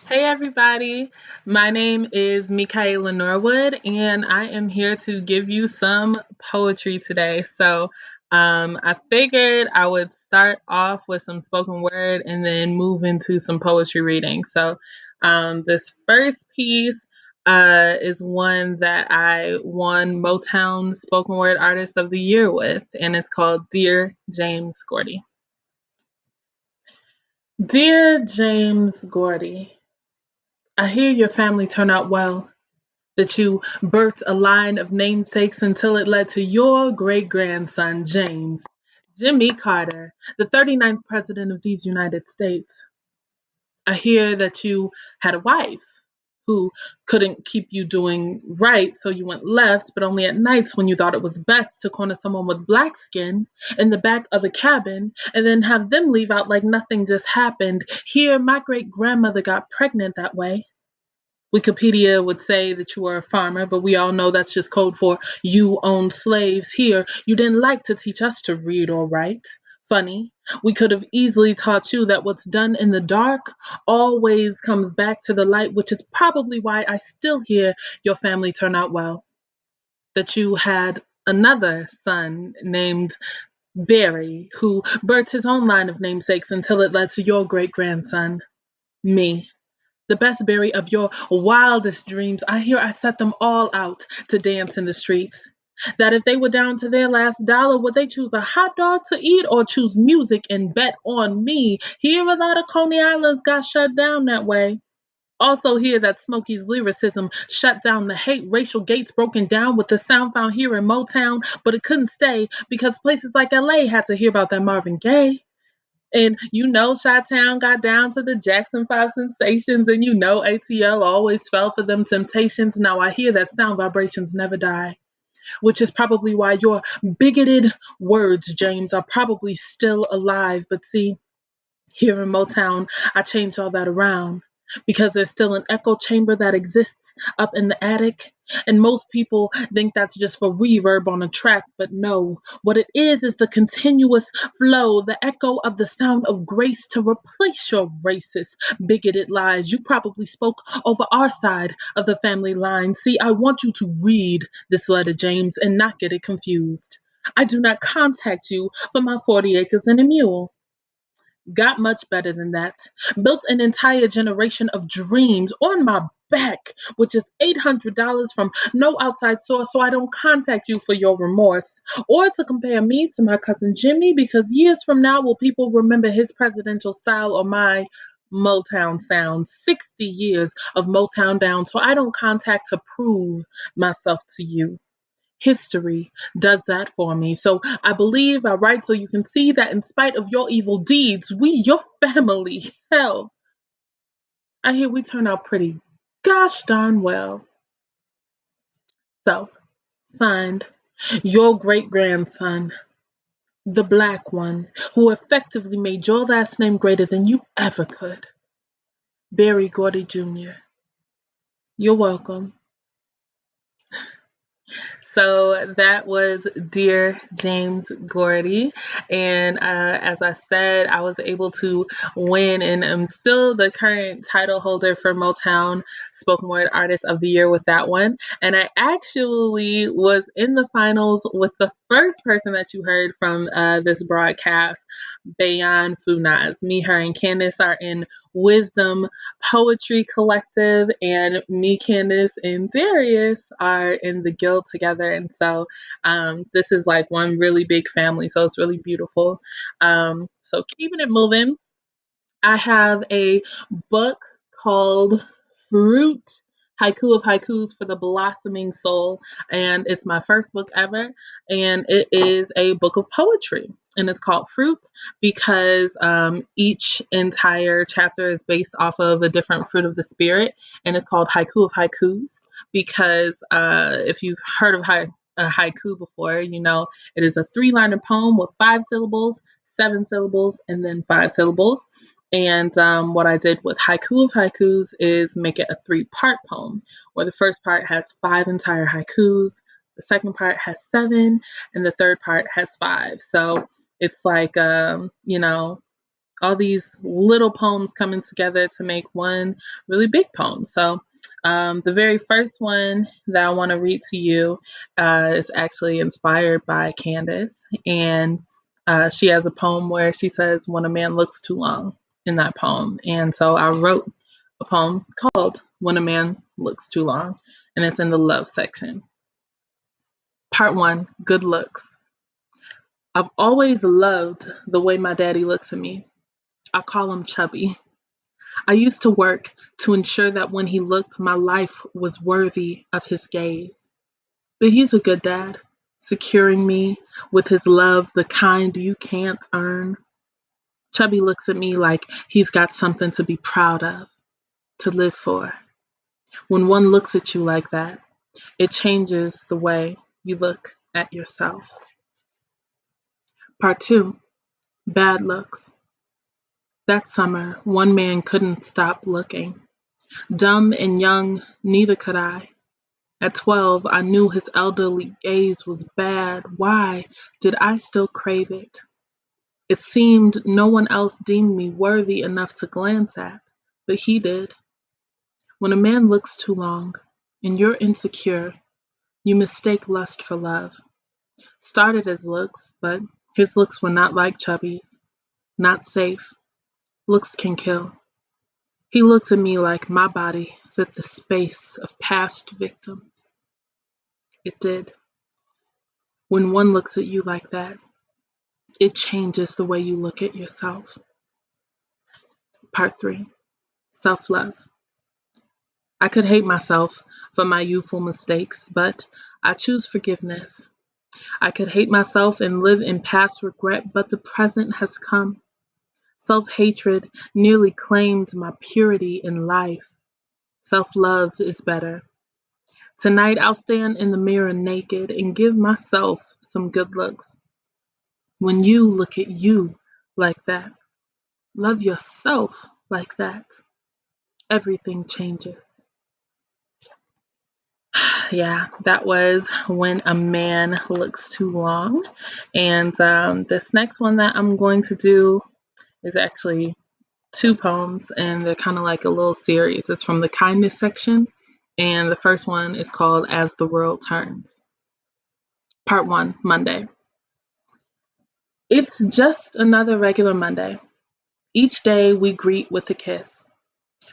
Hey everybody, my name is Mikaela Norwood and I am here to give you some poetry today. I figured I would start off with some spoken word and then move into some poetry reading. This first piece is one that I won Motown Spoken Word Artist of the Year with, and it's called Dear James Gordy. Dear James Gordy, I hear your family turned out well, that you birthed a line of namesakes until it led to your great-grandson, James, Jimmy Carter, the 39th president of these United States. I hear that you had a wife who couldn't keep you doing right, so you went left, but only at nights when you thought it was best to corner someone with black skin in the back of a cabin and then have them leave out like nothing just happened. Here, my great-grandmother got pregnant that way. Wikipedia would say that you were a farmer, but we all know that's just code for you owned slaves. Here, you didn't like to teach us to read or write. Funny, we could have easily taught you that what's done in the dark always comes back to the light, which is probably why I still hear your family turn out well. That you had another son named Barry, who birthed his own line of namesakes until it led to your great grandson, me. The best berry of your wildest dreams. I hear I set them all out to dance in the streets. That if they were down to their last dollar, would they choose a hot dog to eat or choose music and bet on me? Here, a lot of Coney Islands got shut down that way. Also hear that Smokey's lyricism shut down the hate, racial gates broken down with the sound found here in Motown, but it couldn't stay because places like LA had to hear about that Marvin Gaye. And you know Chi-Town got down to the Jackson 5 sensations, and you know ATL always fell for them temptations. Now I hear that sound vibrations never die, which is probably why your bigoted words, James, are probably still alive. But see, here in Motown, I changed all that around because there's still an echo chamber that exists up in the attic. And most people think that's just for reverb on a track, but no. What it is the continuous flow, the echo of the sound of grace to replace your racist, bigoted lies. You probably spoke over our side of the family line. See, I want you to read this letter, James, and not get it confused. I do not contact you for my 40 acres and a mule. Got much better than that. Built an entire generation of dreams on my back, which is $800 from no outside source, so I don't contact you for your remorse or to compare me to my cousin Jimmy, because years from now, will people remember his presidential style or my Motown sound? 60 years of Motown down, so I don't contact to prove myself to you. History does that for me. So I believe I write so you can see that in spite of your evil deeds, we, your family, hell, I hear we turn out pretty gosh darn well. So, signed, your great-grandson, the black one, who effectively made your last name greater than you ever could. Berry Gordy Jr. You're welcome. So that was Dear James Gordy. And as I said, I was able to win, and I'm still the current title holder for Motown Spoken Word Artist of the Year with that one. And I actually was in the finals with the first person that you heard from this broadcast, Bayan Funaz. Me, her, and Candace are in Wisdom Poetry Collective, and me, Candace, and Darius are in the guild together. And so this is like one really big family, so it's really beautiful. So keeping it moving, I have a book called Fruit, Haiku of Haikus for the Blossoming Soul, and it's my first book ever, and it is a book of poetry, and it's called Fruit because each entire chapter is based off of a different fruit of the spirit, and it's called Haiku of Haikus because if you've heard of a haiku before, you know it is a 3-liner poem with 5 syllables, 7 syllables, and then 5 syllables. And what I did with Haiku of Haikus is make it a 3-part poem, where the first part has 5 entire haikus, the second part has 7, and the third part has 5. So it's like, you know, all these little poems coming together to make one really big poem. So the very first one that I want to read to you is actually inspired by Candace, and she has a poem where she says, "When a man looks too long," in that poem. And so I wrote a poem called When a Man Looks Too Long, and it's in the love section. Part 1, Good Looks. I've always loved the way my daddy looks at me. I call him Chubby. I used to work to ensure that when he looked, my life was worthy of his gaze. But he's a good dad, securing me with his love, the kind you can't earn. Chubby looks at me like he's got something to be proud of, to live for. When one looks at you like that, it changes the way you look at yourself. Part 2, Bad Looks. That summer, one man couldn't stop looking. Dumb and young, neither could I. At 12, I knew his elderly gaze was bad. Why did I still crave it? It seemed no one else deemed me worthy enough to glance at, but he did. When a man looks too long, and you're insecure, you mistake lust for love. Started as looks, but his looks were not like Chubby's. Not safe. Looks can kill. He looked at me like my body fit the space of past victims. It did. When one looks at you like that, it changes the way you look at yourself. Part 3. Self-love. I could hate myself for my youthful mistakes, but I choose forgiveness. I could hate myself and live in past regret, but the present has come. Self-hatred nearly claimed my purity in life. Self-love is better. Tonight I'll stand in the mirror naked and give myself some good looks. When you look at you like that, love yourself like that, everything changes. Yeah, that was When a Man Looks Too Long. And this next one that I'm going to do is actually 2 poems, and they're kind of like a little series. It's from the kindness section, and the first one is called As the World Turns. Part 1, Monday. It's just another regular Monday. Each day we greet with a kiss.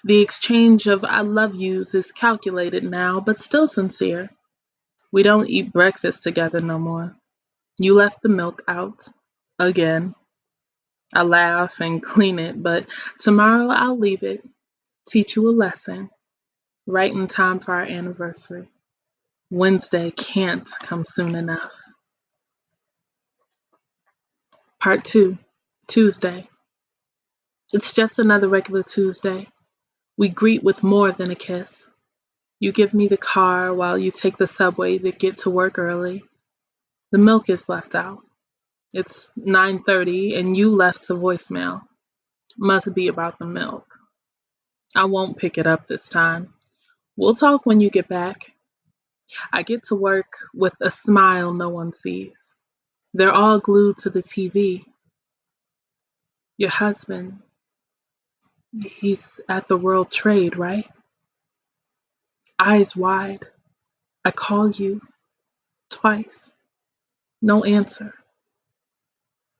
The exchange of I love yous is calculated now, but still sincere. We don't eat breakfast together no more. You left the milk out. Again. I laugh and clean it, but tomorrow I'll leave it. Teach you a lesson. Right in time for our anniversary. Wednesday can't come soon enough. Part 2, Tuesday. It's just another regular Tuesday. We greet with more than a kiss. You give me the car while you take the subway to get to work early. The milk is left out. It's 9:30 and you left a voicemail. Must be about the milk. I won't pick it up this time. We'll talk when you get back. I get to work with a smile no one sees. They're all glued to the TV. Your husband, he's at the World Trade, right? Eyes wide. I call you twice. No answer.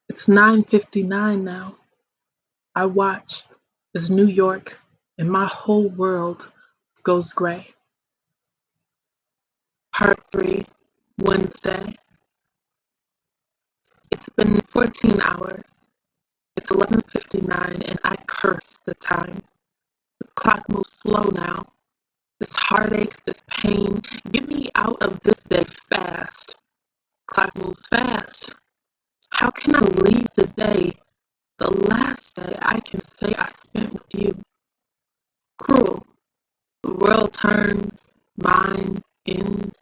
It's 9:59 now. I watch as New York and my whole world goes gray. Part 3, Wednesday. It's been 14 hours. It's 11:59 and I curse the time. The clock moves slow now. This heartache, this pain, get me out of this day fast. Clock moves fast. How can I leave the day, the last day I can say I spent with you? Cruel. The world turns, mine ends.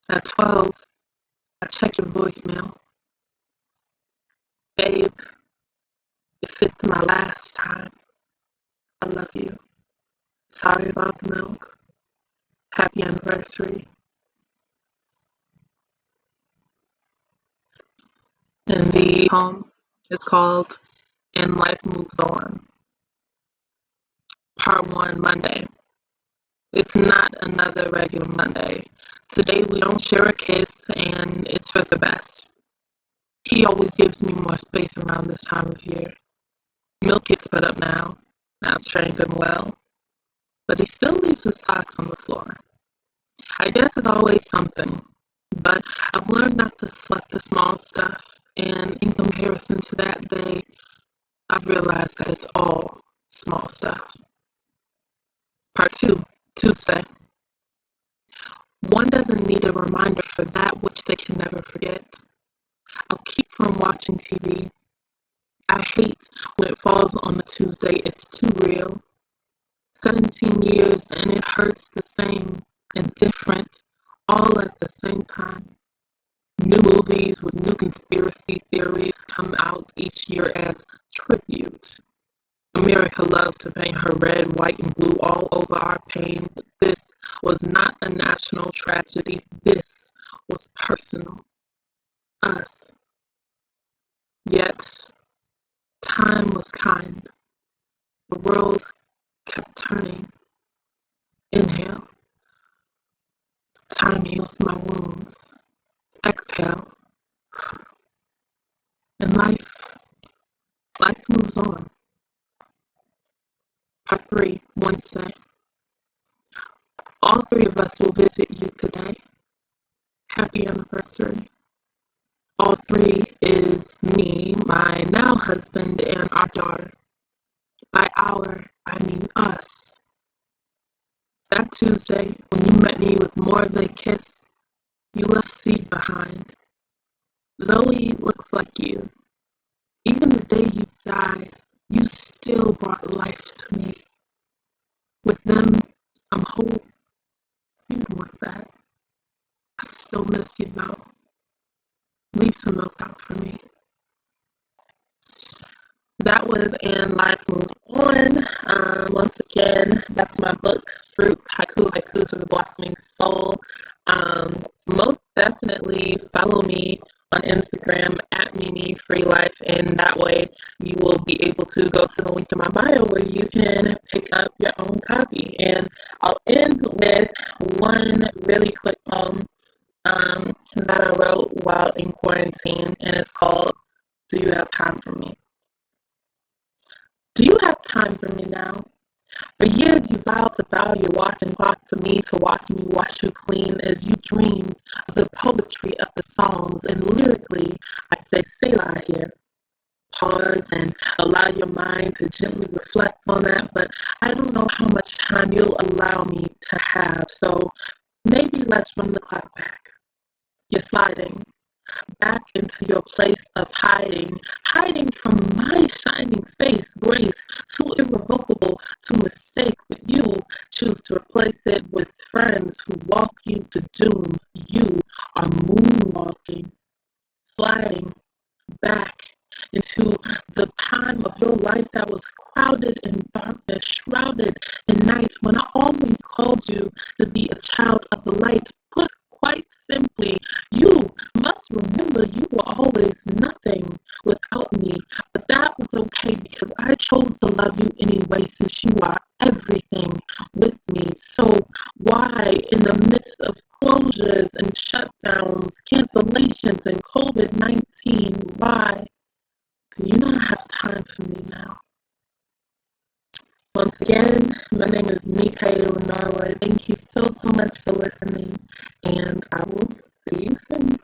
At 12, I check your voicemail. Babe, if it's my last time, I love you. Sorry about the milk. Happy anniversary. And the poem is called And Life Moves On. Part 1, Monday. It's not another regular Monday. Today we don't share a kiss and it's for the best. He always gives me more space around this time of year. Milk gets put up now. I've trained him well. But he still leaves his socks on the floor. I guess it's always something. But I've learned not to sweat the small stuff. And in comparison to that day, I've realized that it's all small stuff. Part 2, Tuesday. One doesn't need a reminder for that which they can never forget. I'll keep from watching TV. I hate when it falls on a Tuesday. It's too real. 17 years and it hurts the same and different all at the same time. New movies with new conspiracy theories come out each year as tribute. America loves to paint her red, white, and blue all over our pain, but this was not a national tragedy. This was personal. Us. Yet, time was kind. The world kept turning. Inhale. Time heals my wounds. Exhale. And life moves on. Part 3, All three is me, my now husband, and our daughter. By our, I mean us. That Tuesday, when you met me with more than a kiss, you left seed behind. Zoe looks like you. Even the day you died, you still brought life to me. With them, I'm whole. You'd want that. I still miss you though. Leave some milk out for me. That was And Life Moves On. Once again, that's my book, Fruit, Haikus for the Blossoming Soul. Most definitely follow me on Instagram at Mimi Free Life, and that way you will be able to go to the link in my bio where you can pick up your own copy. And I'll end with one really quick poem that I wrote while in quarantine, and it's called Do You Have Time for Me? Do you have time for me now? For years you vowed to bow your watching clock to me, to watch me wash you clean as you dreamed of the poetry of the Psalms, and lyrically I'd say Selah here. Pause and allow your mind to gently reflect on that, but I don't know how much time you'll allow me to have, so maybe let's run the clock back. You're sliding back into your place of hiding, hiding from my shining face, grace too irrevocable to mistake, but you choose to replace it with friends who walk you to doom. You are moonwalking, sliding back into the time of your life that was crowded in darkness, shrouded in night, when I always called you to be a child of the light. Put quite simply, you must remember you were always nothing without me, but that was okay because I chose to love you anyway, since you are everything with me. So why, in the midst of closures and shutdowns, cancellations, and COVID-19, why do you not have time for me now? Once again, my name is Michaela Norwood. Thank you so much for listening, and I will see you soon.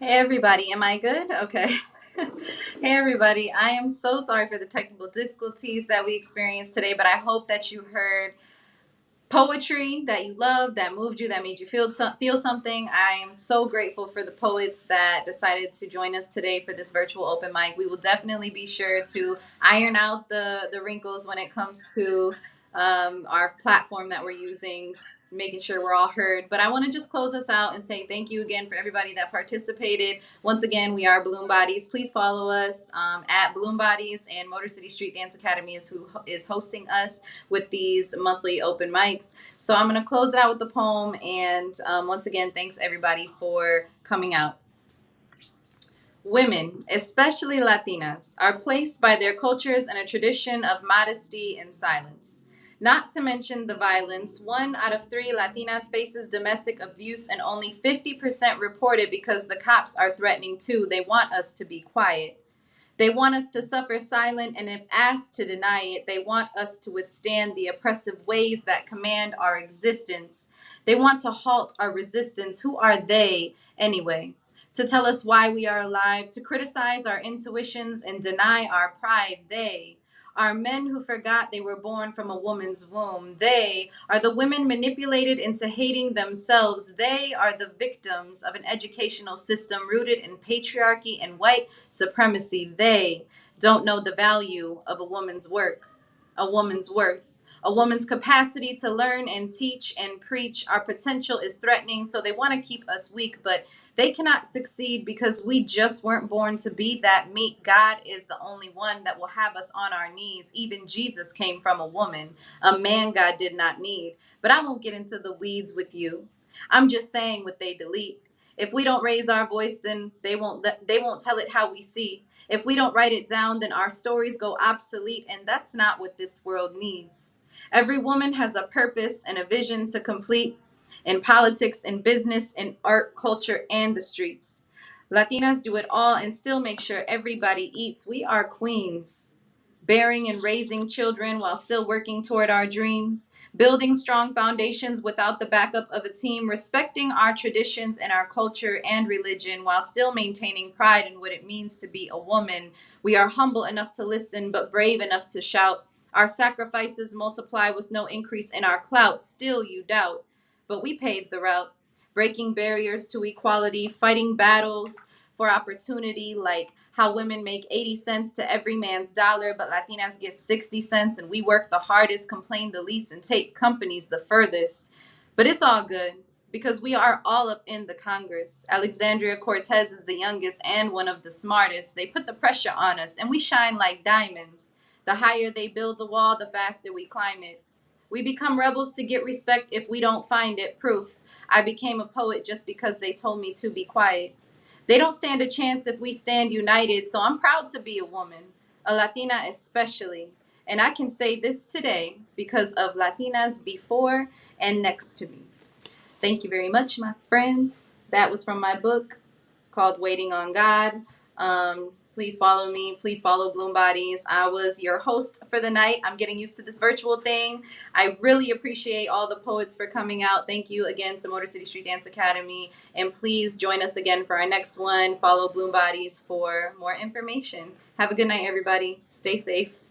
Hey everybody, am I good? Okay. Hey everybody, I am so sorry for the technical difficulties that we experienced today, but I hope that you heard poetry that you loved, that moved you, that made you feel something. I am so grateful for the poets that decided to join us today for this virtual open mic. We will definitely be sure to iron out the wrinkles when it comes to our platform that we're using, making sure we're all heard. But I want to just close us out and say thank you again for everybody that participated. Once again, we are Bloom Bodies. Please follow us at Bloom Bodies, and Motor City Street Dance Academy is who is hosting us with these monthly open mics. So I'm going to close it out with the poem. And once again, thanks everybody for coming out. Women, especially Latinas, are placed by their cultures in a tradition of modesty and silence. Not to mention the violence, 1 out of 3 Latinas faces domestic abuse and only 50% report it because the cops are threatening too. They want us to be quiet. They want us to suffer silent, and if asked to deny it, they want us to withstand the oppressive ways that command our existence. They want to halt our resistance. Who are they, anyway? To tell us why we are alive, to criticize our intuitions and deny our pride. They are men who forgot they were born from a woman's womb. They are the women manipulated into hating themselves. They are the victims of an educational system rooted in patriarchy and white supremacy. They don't know the value of a woman's work, a woman's worth, a woman's capacity to learn and teach and preach. Our potential is threatening, so they want to keep us weak, but they cannot succeed because we just weren't born to be that meek. God is the only one that will have us on our knees. Even Jesus came from a woman, a man God did not need. But I won't get into the weeds with you. I'm just saying what they delete. If we don't raise our voice, then they won't tell it how we see. If we don't write it down, then our stories go obsolete, and that's not what this world needs. Every woman has a purpose and a vision to complete in politics, in business, in art, culture, and the streets. Latinas do it all and still make sure everybody eats. We are queens, bearing and raising children while still working toward our dreams, building strong foundations without the backup of a team, respecting our traditions and our culture and religion while still maintaining pride in what it means to be a woman. We are humble enough to listen, but brave enough to shout. Our sacrifices multiply with no increase in our clout. Still you doubt. But we paved the route, breaking barriers to equality, fighting battles for opportunity, like how women make 80 cents to every man's dollar, but Latinas get 60 cents, and we work the hardest, complain the least, and take companies the furthest. But it's all good, because we are all up in the Congress. Alexandria Cortez is the youngest and one of the smartest. They put the pressure on us, and we shine like diamonds. The higher they build a wall, the faster we climb it. We become rebels to get respect if we don't find it. Proof. I became a poet just because they told me to be quiet. They don't stand a chance if we stand united, so I'm proud to be a woman, a Latina especially. And I can say this today because of Latinas before and next to me. Thank you very much, my friends. That was from my book called Waiting on God. Please follow me. Please follow Bloom Bodies. I was your host for the night. I'm getting used to this virtual thing. I really appreciate all the poets for coming out. Thank you again to Motor City Street Dance Academy. And please join us again for our next one. Follow Bloom Bodies for more information. Have a good night, everybody. Stay safe.